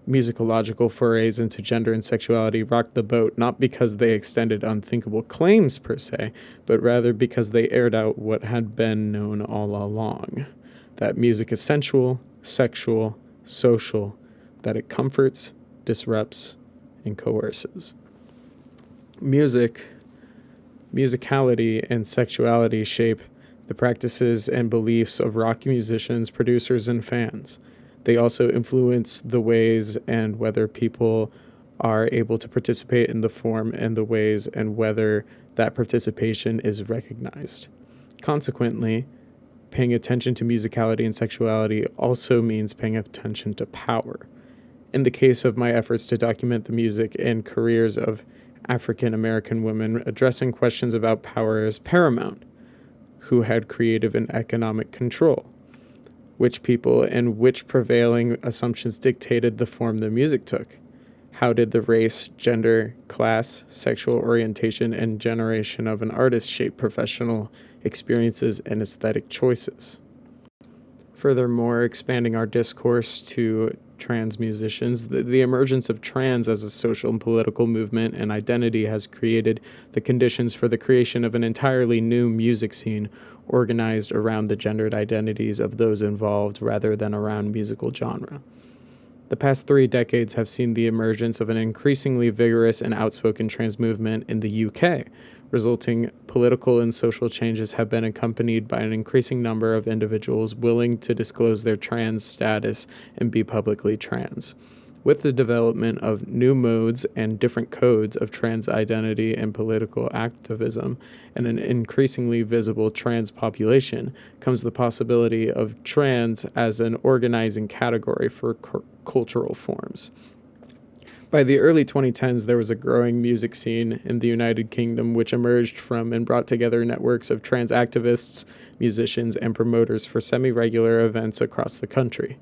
musicological forays into gender and sexuality rocked the boat not because they extended unthinkable claims per se, but rather because they aired out what had been known all along. That music is sensual, sexual, social, that it comforts, disrupts, and coerces. Musicality, and sexuality shape the practices and beliefs of rock musicians, producers, and fans. They also influence the ways and whether people are able to participate in the form and the ways and whether that participation is recognized. Consequently, paying attention to musicality and sexuality also means paying attention to power. In the case of my efforts to document the music and careers of African American women, addressing questions about power is paramount. Who had creative and economic control? Which people and which prevailing assumptions dictated the form the music took? How did the race, gender, class, sexual orientation, and generation of an artist shape professional experiences and aesthetic choices? Furthermore, expanding our discourse to trans musicians, the emergence of trans as a social and political movement and identity has created the conditions for the creation of an entirely new music scene organized around the gendered identities of those involved rather than around musical genre. The past 3 decades have seen the emergence of an increasingly vigorous and outspoken trans movement in the UK. Resulting political and social changes have been accompanied by an increasing number of individuals willing to disclose their trans status and be publicly trans. With the development of new modes and different codes of trans identity and political activism, and an increasingly visible trans population, comes the possibility of trans as an organizing category for cultural forms. By the early 2010s, there was a growing music scene in the United Kingdom which emerged from and brought together networks of trans activists, musicians, and promoters for semi-regular events across the country.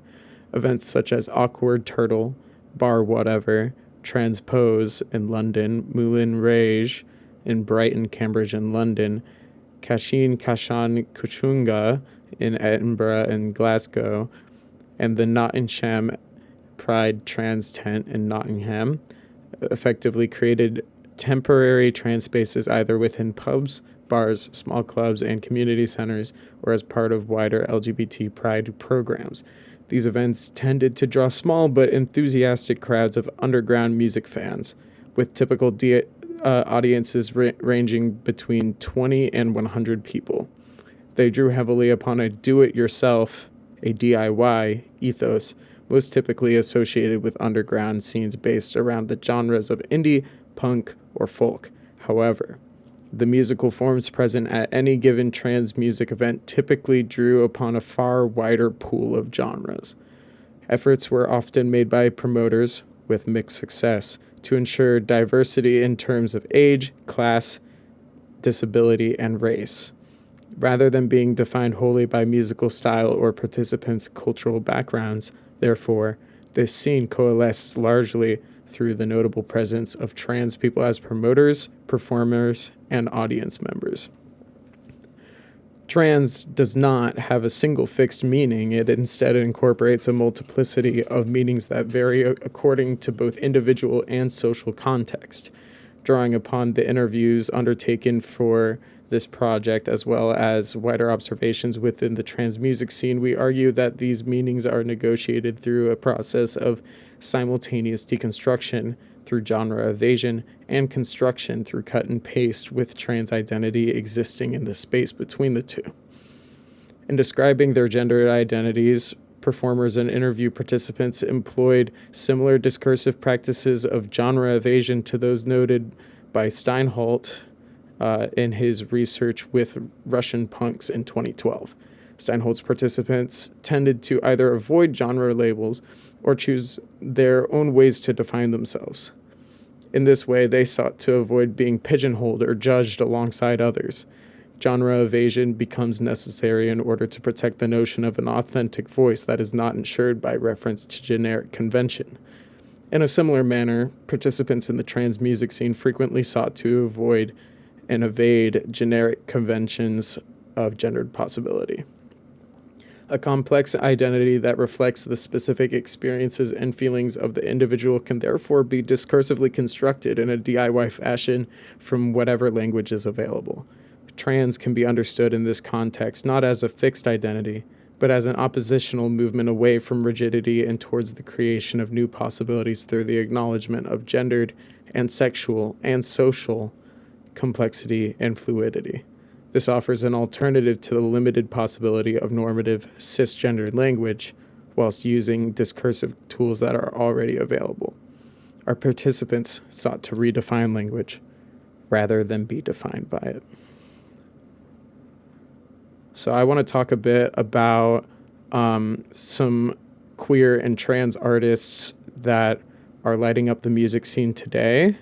Events such as Awkward Turtle, Bar Whatever, Transpose in London, Moulin Rouge in Brighton, Cambridge, and London, Kashin Kashan Kuchunga in Edinburgh and Glasgow, and the Nottingham Pride Trans Tent in Nottingham, effectively created temporary trans spaces either within pubs, bars, small clubs, and community centers, or as part of wider LGBT pride programs. These events tended to draw small but enthusiastic crowds of underground music fans, with typical audiences ranging between 20 and 100 people. They drew heavily upon a do-it-yourself, a DIY, ethos, most typically associated with underground scenes based around the genres of indie, punk, or folk. However, the musical forms present at any given trans music event typically drew upon a far wider pool of genres. Efforts were often made by promoters, with mixed success, to ensure diversity in terms of age, class, disability, and race, rather than being defined wholly by musical style or participants' cultural backgrounds. Therefore, this scene coalesced largely through the notable presence of trans people as promoters, performers, and audience members. Trans does not have a single fixed meaning. It instead incorporates a multiplicity of meanings that vary according to both individual and social context. Drawing upon the interviews undertaken for this project, as well as wider observations within the trans music scene, we argue that these meanings are negotiated through a process of simultaneous deconstruction through genre evasion and construction through cut and paste, with trans identity existing in the space between the two. In describing their gender identities, performers and interview participants employed similar discursive practices of genre evasion to those noted by Steinholt in his research with Russian punks in 2012. Steinholt's participants tended to either avoid genre labels or choose their own ways to define themselves. In this way, they sought to avoid being pigeonholed or judged alongside others. Genre evasion becomes necessary in order to protect the notion of an authentic voice that is not ensured by reference to generic convention. In a similar manner, participants in the trans music scene frequently sought to avoid and evade generic conventions of gendered possibility. A complex identity that reflects the specific experiences and feelings of the individual can therefore be discursively constructed in a DIY fashion from whatever language is available. Trans can be understood in this context not as a fixed identity, but as an oppositional movement away from rigidity and towards the creation of new possibilities through the acknowledgement of gendered and sexual and social complexity and fluidity. This offers an alternative to the limited possibility of normative cisgendered language, whilst using discursive tools that are already available. Our participants sought to redefine language rather than be defined by it. So I want to talk a bit about some queer and trans artists that are lighting up the music scene today.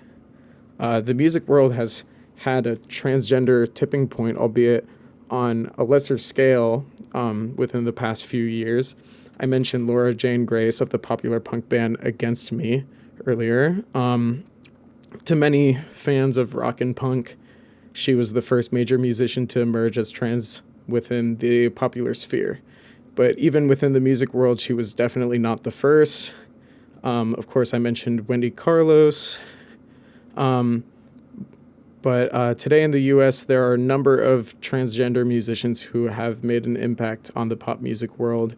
The music world has had a transgender tipping point, albeit on a lesser scale, within the past few years. I mentioned Laura Jane Grace of the popular punk band Against Me earlier. To many fans of rock and punk, she was the first major musician to emerge as trans within the popular sphere. But even within the music world, she was definitely not the first. Of course, I mentioned Wendy Carlos. But today in the U.S., there are a number of transgender musicians who have made an impact on the pop music world.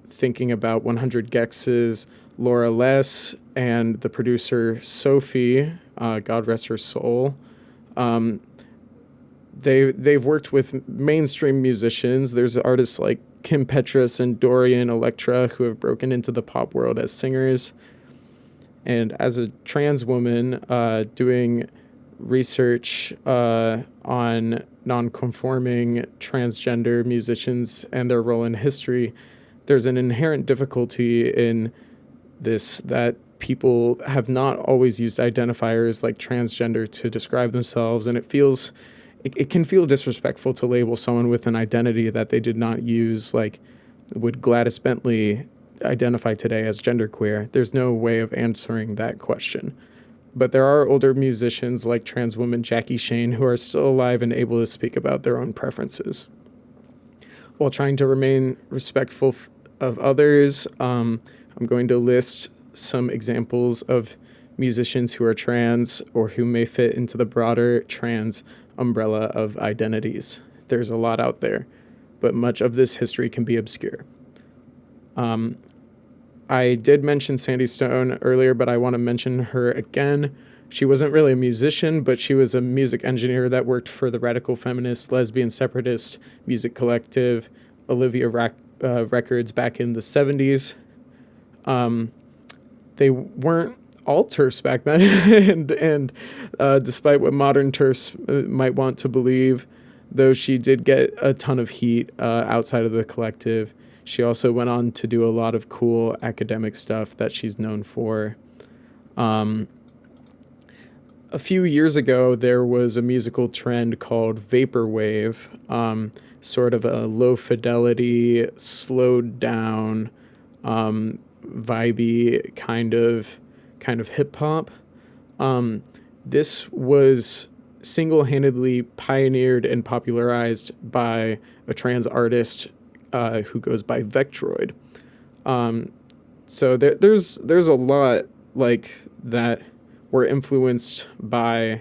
thinking about 100 Gex's Laura Les and the producer Sophie, God rest her soul. They've worked with mainstream musicians. There's artists like Kim Petras and Dorian Electra who have broken into the pop world as singers. And as a trans woman doing research on non-conforming transgender musicians and their role in history, there's an inherent difficulty in this that people have not always used identifiers like transgender to describe themselves, and it can feel disrespectful to label someone with an identity that they did not use, like would Gladys Bentley identify today as genderqueer? There's no way of answering that question. But there are older musicians like trans woman Jackie Shane who are still alive and able to speak about their own preferences. While trying to remain respectful of others, I'm going to list some examples of musicians who are trans or who may fit into the broader trans umbrella of identities. There's a lot out there, but much of this history can be obscure. I did mention Sandy Stone earlier, but I want to mention her again. She wasn't really a musician, but she was a music engineer that worked for the radical feminist, lesbian separatist music collective, Olivia Records back in the 70s. They weren't all TERFs back then, and despite what modern TERFs might want to believe, though she did get a ton of heat outside of the collective, she also went on to do a lot of cool academic stuff that she's known for. A few years ago, there was a musical trend called vaporwave, sort of a low fidelity, slowed down, vibey kind of hip hop. This was single-handedly pioneered and popularized by a trans artist who goes by Vectroid. So there's a lot like that were influenced by.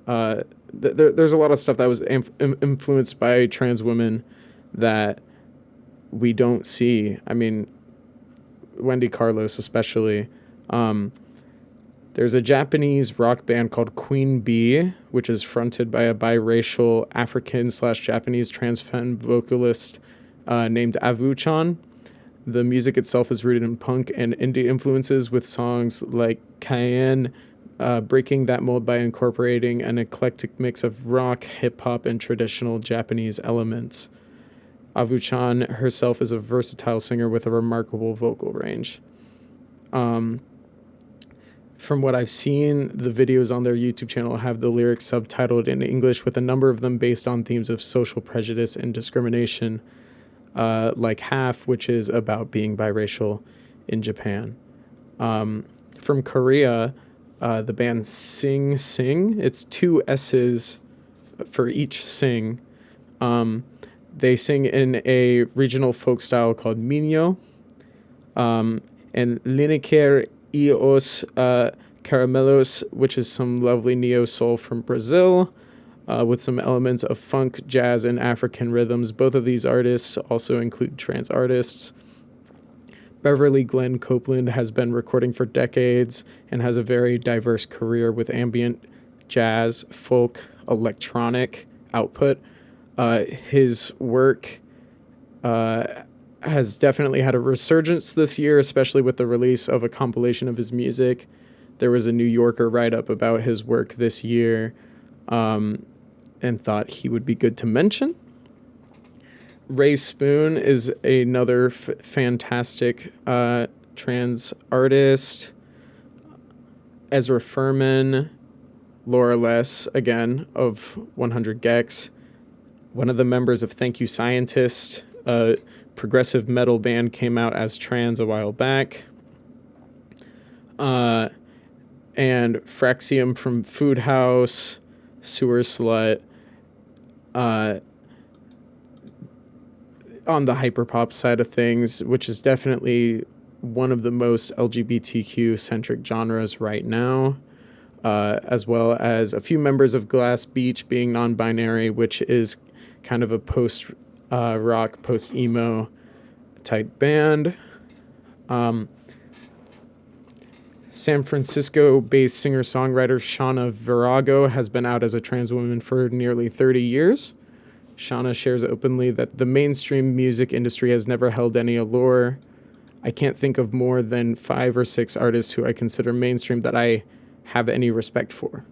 There's a lot of stuff that was influenced by trans women that we don't see. I mean, Wendy Carlos especially. There's a Japanese rock band called Queen Bee, which is fronted by a biracial African/Japanese trans femme vocalist named Avu-chan. The music itself is rooted in punk and indie influences, with songs like Cayenne breaking that mold by incorporating an eclectic mix of rock, hip-hop, and traditional Japanese elements. Avu-chan herself is a versatile singer with a remarkable vocal range. From what I've seen, the videos on their YouTube channel have the lyrics subtitled in English, with a number of them based on themes of social prejudice and discrimination, like Half, which is about being biracial in Japan. From Korea, the band Sing Sing, it's 2 S's for each sing. They sing in a regional folk style called Minyo. And Lineker Ios Caramelos, which is some lovely neo-soul from Brazil, with some elements of funk, jazz, and African rhythms. Both of these artists also include trans artists. Beverly Glenn Copeland has been recording for decades and has a very diverse career with ambient, jazz, folk, electronic output. His work has definitely had a resurgence this year, especially with the release of a compilation of his music. There was a New Yorker write-up about his work this year, and thought he would be good to mention. Ray Spoon is another fantastic trans artist. Ezra Furman, Laura Les, again, of 100 Gex. One of the members of Thank You Scientist, a progressive metal band, came out as trans a while back. And Fraxium from Food House, Sewer Slut. On the hyperpop side of things, which is definitely one of the most LGBTQ-centric genres right now, as well as a few members of Glass Beach being non-binary, which is kind of a post-rock, post-emo type band. San Francisco-based singer-songwriter Shauna Virago has been out as a trans woman for nearly 30 years. Shauna shares openly that the mainstream music industry has never held any allure. I can't think of more than 5 or 6 artists who I consider mainstream that I have any respect for.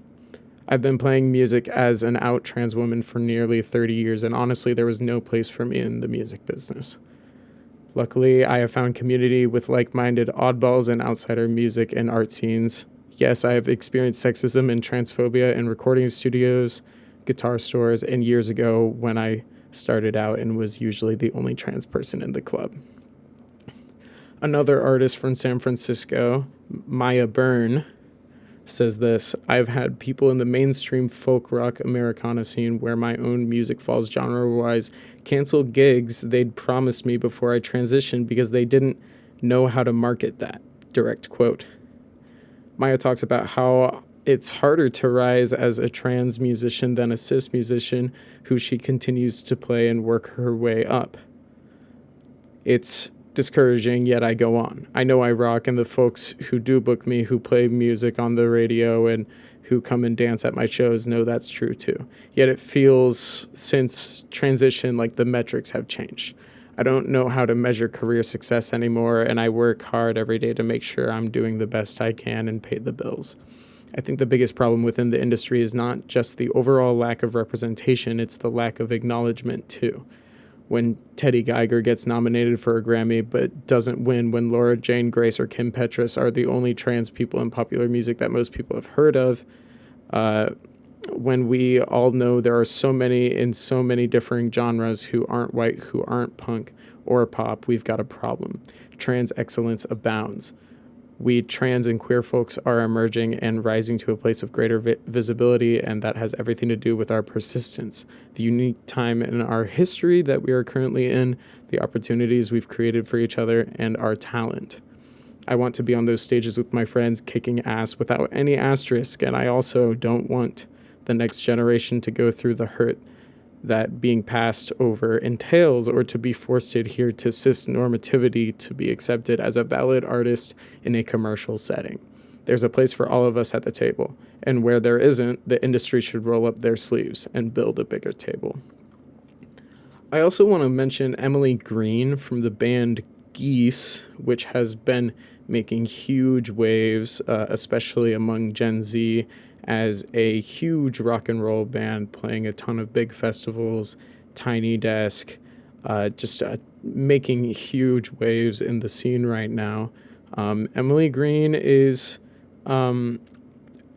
I've been playing music as an out trans woman for nearly 30 years, and honestly, there was no place for me in the music business. Luckily, I have found community with like-minded oddballs in outsider music and art scenes. Yes, I have experienced sexism and transphobia in recording studios, guitar stores, and years ago when I started out and was usually the only trans person in the club. Another artist from San Francisco, Maya Byrne, says this: I've had people in the mainstream folk rock Americana scene where my own music falls genre-wise cancel gigs they'd promised me before I transitioned because they didn't know how to market that. Direct quote. Maya talks about how it's harder to rise as a trans musician than a cis musician who she continues to play and work her way up. It's discouraging, yet I go on. I know I rock, and the folks who do book me, who play music on the radio and who come and dance at my shows know that's true too. Yet it feels, since transition, like the metrics have changed. I don't know how to measure career success anymore, and I work hard every day to make sure I'm doing the best I can and pay the bills. I think the biggest problem within the industry is not just the overall lack of representation, it's the lack of acknowledgement too. When Teddy Geiger gets nominated for a Grammy but doesn't win, when Laura Jane Grace or Kim Petras are the only trans people in popular music that most people have heard of, when we all know there are so many in so many differing genres who aren't white, who aren't punk or pop, we've got a problem. Trans excellence abounds. We trans and queer folks are emerging and rising to a place of greater visibility, and that has everything to do with our persistence, the unique time in our history that we are currently in, the opportunities we've created for each other, and our talent. I want to be on those stages with my friends kicking ass without any asterisk, and I also don't want the next generation to go through the hurt that being passed over entails, or to be forced to adhere to cis normativity to be accepted as a valid artist in a commercial setting. There's a place for all of us at the table, and where there isn't, the industry should roll up their sleeves and build a bigger table. I also want to mention Emily Green from the band Geese, which has been making huge waves, especially among Gen Z, as a huge rock and roll band playing a ton of big festivals, Tiny Desk, making huge waves in the scene right now. Emily Green is a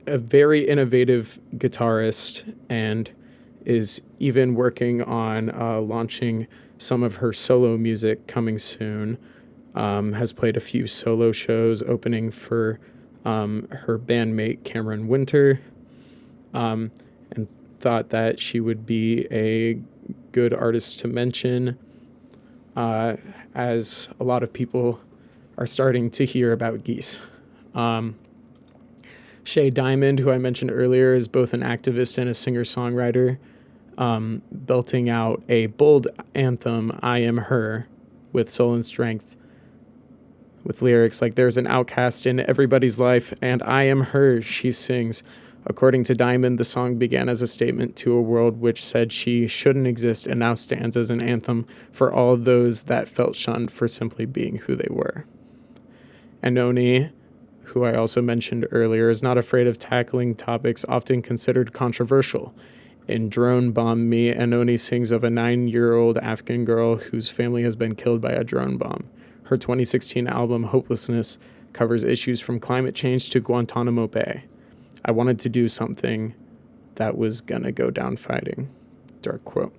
very innovative guitarist and is even working on launching some of her solo music coming soon. Has played a few solo shows opening for her bandmate Cameron Winter, and thought that she would be a good artist to mention, as a lot of people are starting to hear about Geese. Shay Diamond, who I mentioned earlier, is both an activist and a singer-songwriter, belting out a bold anthem, I Am Her, with soul and strength, with lyrics like, there's an outcast in everybody's life, and I am her, she sings. According to Diamond, the song began as a statement to a world which said she shouldn't exist, and now stands as an anthem for all those that felt shunned for simply being who they were. Anoni, who I also mentioned earlier, is not afraid of tackling topics often considered controversial. In Drone Bomb Me, Anoni sings of a 9-year-old Afghan girl whose family has been killed by a drone bomb. Her 2016 album, Hopelessness, covers issues from climate change to Guantanamo Bay. I wanted to do something that was gonna go down fighting. Dark quote.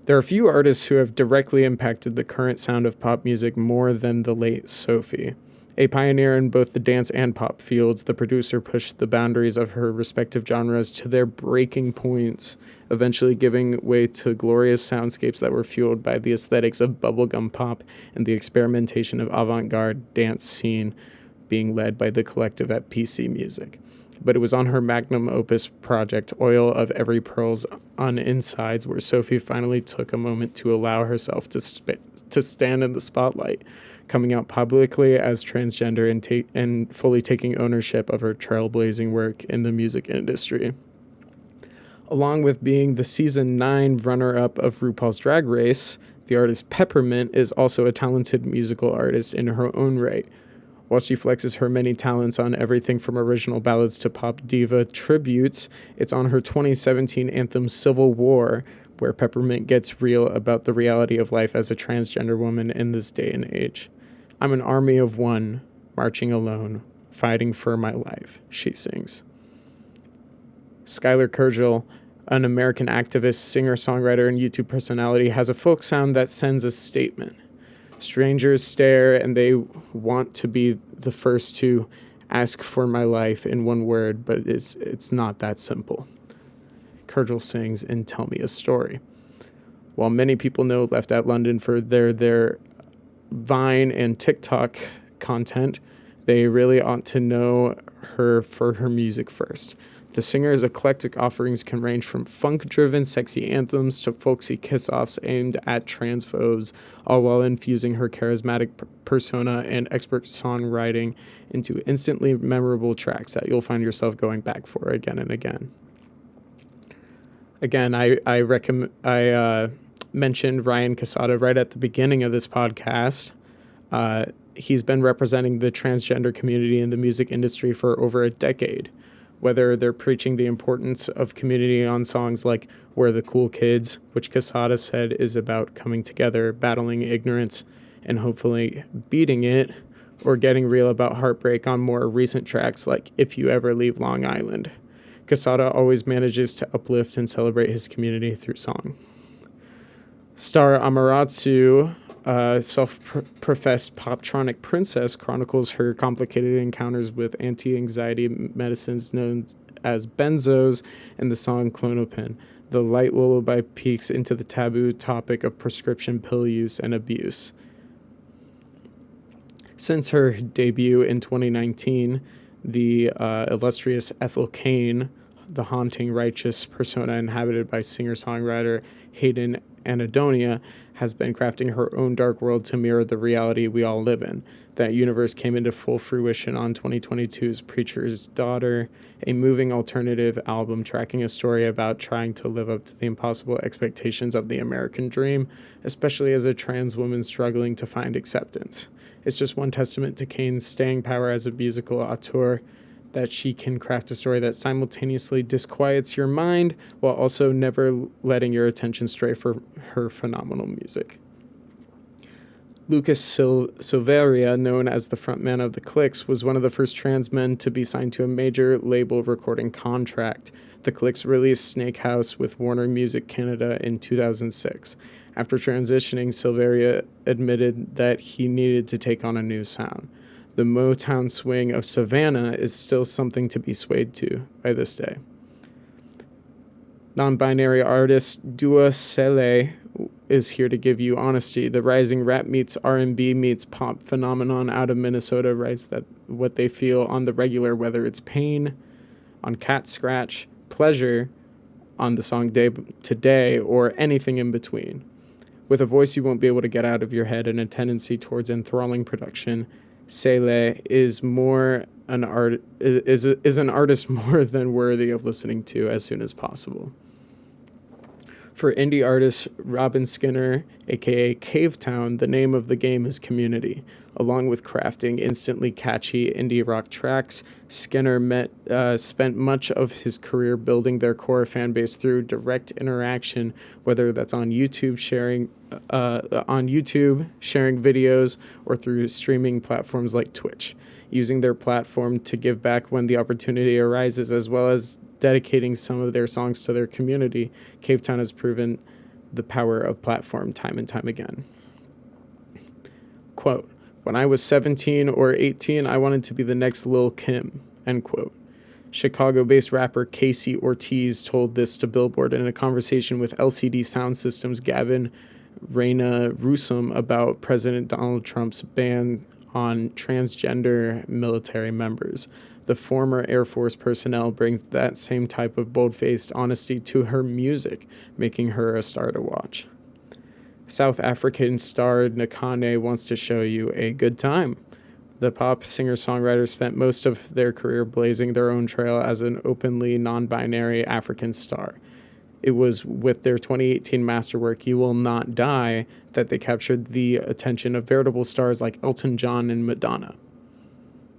There are few artists who have directly impacted the current sound of pop music more than the late Sophie. A pioneer in both the dance and pop fields, the producer pushed the boundaries of her respective genres to their breaking points, eventually giving way to glorious soundscapes that were fueled by the aesthetics of bubblegum pop and the experimentation of avant-garde dance scene being led by the collective at PC Music. But it was on her magnum opus project, Oil of Every Pearl's on Insides, where Sophie finally took a moment to allow herself to stand in the spotlight, coming out publicly as transgender and fully taking ownership of her trailblazing work in the music industry. Along with being the season 9 runner-up of RuPaul's Drag Race, the artist Peppermint is also a talented musical artist in her own right. While she flexes her many talents on everything from original ballads to pop diva tributes, it's on her 2017 anthem Civil War where Peppermint gets real about the reality of life as a transgender woman in this day and age. I'm an army of one, marching alone, fighting for my life, she sings. Skylar Kurgel, an American activist, singer-songwriter, and YouTube personality, has a folk sound that sends a statement. Strangers stare and they want to be the first to ask for my life in one word, but it's not that simple. Kurgel sings in Tell Me a Story. While many people know Left at London for their Vine and TikTok content, they really ought to know her for her music first. The singer's eclectic offerings can range from funk-driven sexy anthems to folksy kiss-offs aimed at transphobes, all while infusing her charismatic persona and expert songwriting into instantly memorable tracks that you'll find yourself going back for again and again. Again, I mentioned Ryan Casada right at the beginning of this podcast. He's been representing the transgender community in the music industry for over a decade. Whether they're preaching the importance of community on songs like We're the Cool Kids, which Casada said is about coming together, battling ignorance, and hopefully beating it, or getting real about heartbreak on more recent tracks like If You Ever Leave Long Island. Casada always manages to uplift and celebrate his community through song. Star Amaterasu, a self-professed poptronic princess, chronicles her complicated encounters with anti-anxiety medicines known as benzos in the song Klonopin. The light lullaby peeks into the taboo topic of prescription pill use and abuse. Since her debut in 2019, the illustrious Ethel Cain, the haunting righteous persona inhabited by singer-songwriter Hayden Anadonia, has been crafting her own dark world to mirror the reality we all live in. That universe came into full fruition on 2022's Preacher's Daughter, a moving alternative album tracking a story about trying to live up to the impossible expectations of the American dream, especially as a trans woman struggling to find acceptance. It's just one testament to Cain's staying power as a musical auteur, that she can craft a story that simultaneously disquiets your mind while also never letting your attention stray from her phenomenal music. Lucas Silveria, known as the frontman of the Clicks, was one of the first trans men to be signed to a major label recording contract. The Clicks released Snake House with Warner Music Canada in 2006. After transitioning, Silveria admitted that he needed to take on a new sound. The Motown swing of Savannah is still something to be swayed to by this day. Non-binary artist Dua Sele is here to give you honesty. The rising rap meets R&B meets pop phenomenon out of Minnesota writes that what they feel on the regular, whether it's pain, on Cat Scratch, pleasure, on the song Day Today, or anything in between. With a voice you won't be able to get out of your head and a tendency towards enthralling production, Sele is an artist more than worthy of listening to as soon as possible. For indie artist Robin Skinner, aka Cavetown, the name of the game is community. Along with crafting instantly catchy indie rock tracks, Skinner spent much of his career building their core fan base through direct interaction, whether that's on YouTube sharing videos or through streaming platforms like Twitch, using their platform to give back when the opportunity arises, as well as dedicating some of their songs to their community. Cavetown has proven the power of platform time and time again. Quote, "When I was 17 or 18, I wanted to be the next Lil' Kim," end quote. Chicago-based rapper Casey Ortiz told this to Billboard in a conversation with LCD Sound System's Gavin Reyna Rusum about President Donald Trump's ban on transgender military members. The former Air Force personnel brings that same type of bold-faced honesty to her music, making her a star to watch. South African star Nakane wants to show you a good time. The pop singer-songwriter spent most of their career blazing their own trail as an openly non-binary African star. It was with their 2018 masterwork, You Will Not Die, that they captured the attention of veritable stars like Elton John and Madonna.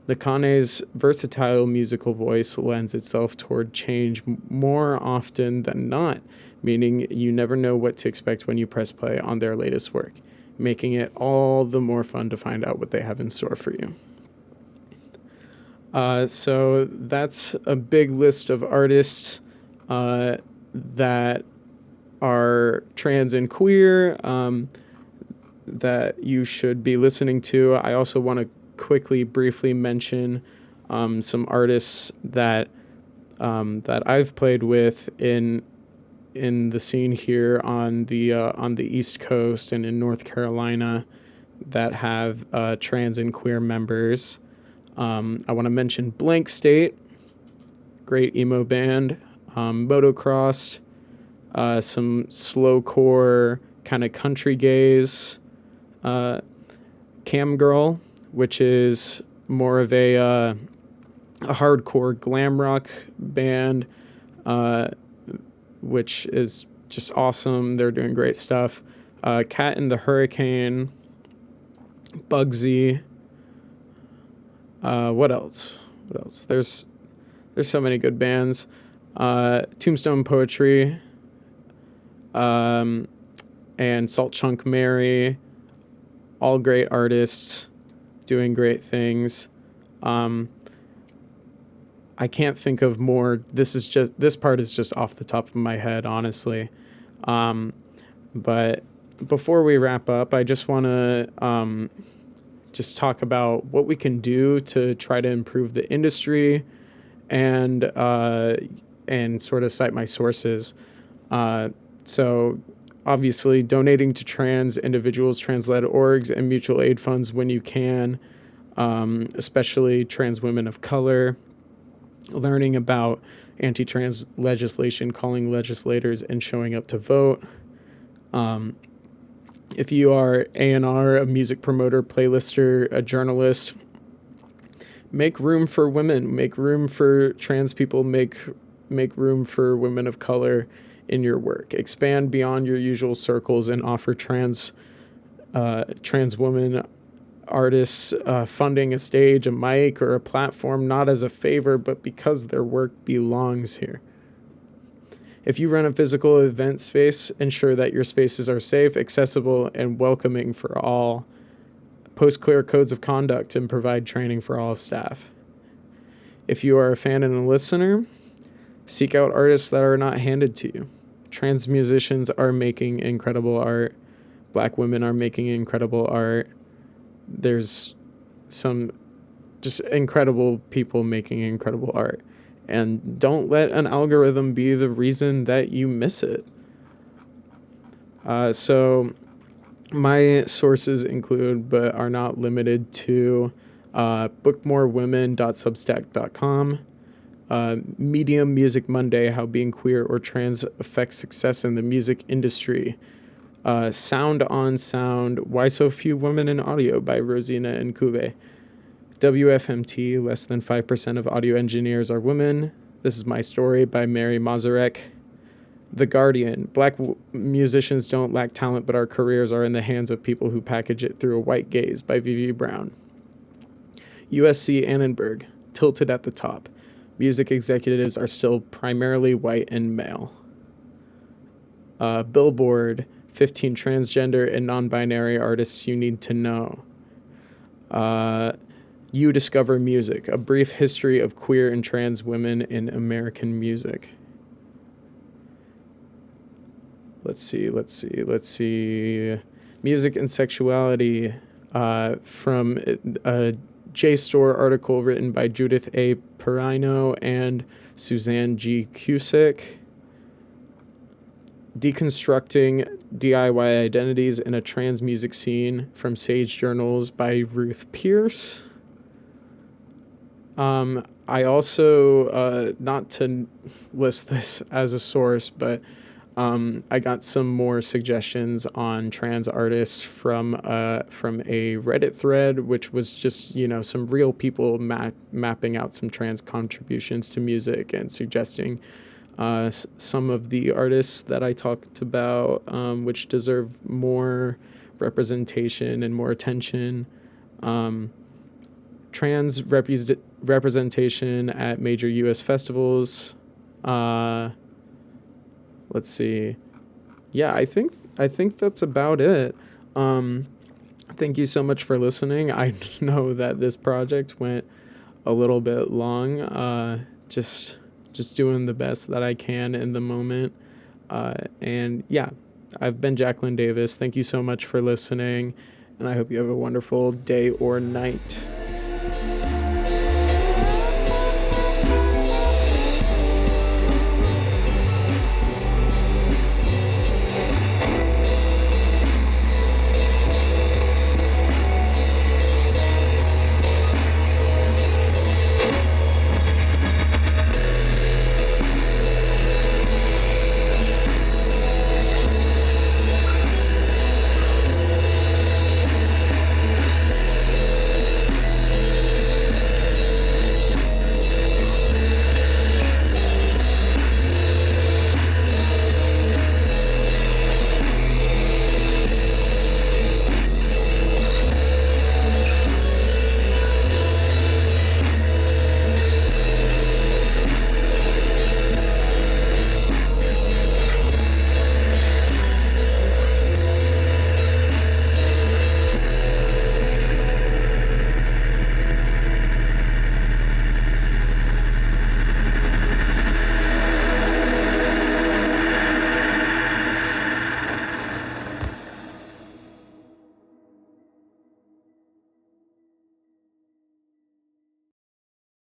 Nakane's versatile musical voice lends itself toward change more often than not, meaning you never know what to expect when you press play on their latest work, making it all the more fun to find out what they have in store for you. So that's a big list of artists that are trans and queer that you should be listening to. I also want to briefly mention some artists that I've played with in the scene here on the East Coast and in North Carolina that have trans and queer members. I want to mention Blank State, great emo band, Motocross, some slowcore kind of country gaze, Cam Girl, which is more of a hardcore glam rock band, which is just awesome. They're doing great stuff. Cat in the Hurricane, Bugsy. What else? There's so many good bands. Tombstone Poetry, and Salt Chunk Mary, all great artists doing great things. I can't think of more. This part is just off the top of my head, honestly. But before we wrap up, I just want to just talk about what we can do to try to improve the industry and sort of cite my sources. So obviously donating to trans individuals, trans-led orgs, and mutual aid funds when you can, especially trans women of color, learning about anti-trans legislation, calling legislators, and showing up to vote. If you are A&R, a music promoter, playlister, a journalist, make room for women, make room for trans people, make room for women of color in your work. Expand beyond your usual circles and offer trans women artists funding, a stage, a mic, or a platform, not as a favor, but because their work belongs here. If you run a physical event space, ensure that your spaces are safe, accessible, and welcoming for all. Post clear codes of conduct and provide training for all staff. If you are a fan and a listener, seek out artists that are not handed to you. Trans musicians are making incredible art. Black women are making incredible art. There's some just incredible people making incredible art. And don't let an algorithm be the reason that you miss it. So my sources include, but are not limited to, bookmorewomen.substack.com, Medium Music Monday, How Being Queer or Trans Affects Success in the Music Industry, Sound on Sound, Why So Few Women in Audio by Rosina and Kube, WFMT, Less Than 5% of Audio Engineers Are Women, This Is My Story by Mary Mazurek, The Guardian, Black Musicians Don't Lack Talent, but Our Careers Are in the Hands of People Who Package It Through a White Gaze by Vivi Brown, USC Annenberg, Tilted at the Top, Music Executives Are Still Primarily White and Male, Billboard, 15 Transgender and Non-Binary Artists You Need to Know, You Discover Music, A Brief History of Queer and Trans Women in American Music. Let's see. Music and Sexuality, from a JSTOR article written by Judith A. Perino and Suzanne G. Cusick. Deconstructing DIY Identities in a Trans Music Scene from Sage Journals by Ruth Pierce. I also, not to list this as a source, but I got some more suggestions on trans artists from a Reddit thread, which was just, some real people mapping out some trans contributions to music and suggesting some of the artists that I talked about, which deserve more representation and more attention. Trans representation at major U.S. festivals. Let's see. Yeah, I think that's about it. Thank you so much for listening. I know that this project went a little bit long. Just doing the best that I can in the moment. And yeah, I've been Jacqueline Davis. Thank you so much for listening, and I hope you have a wonderful day or night.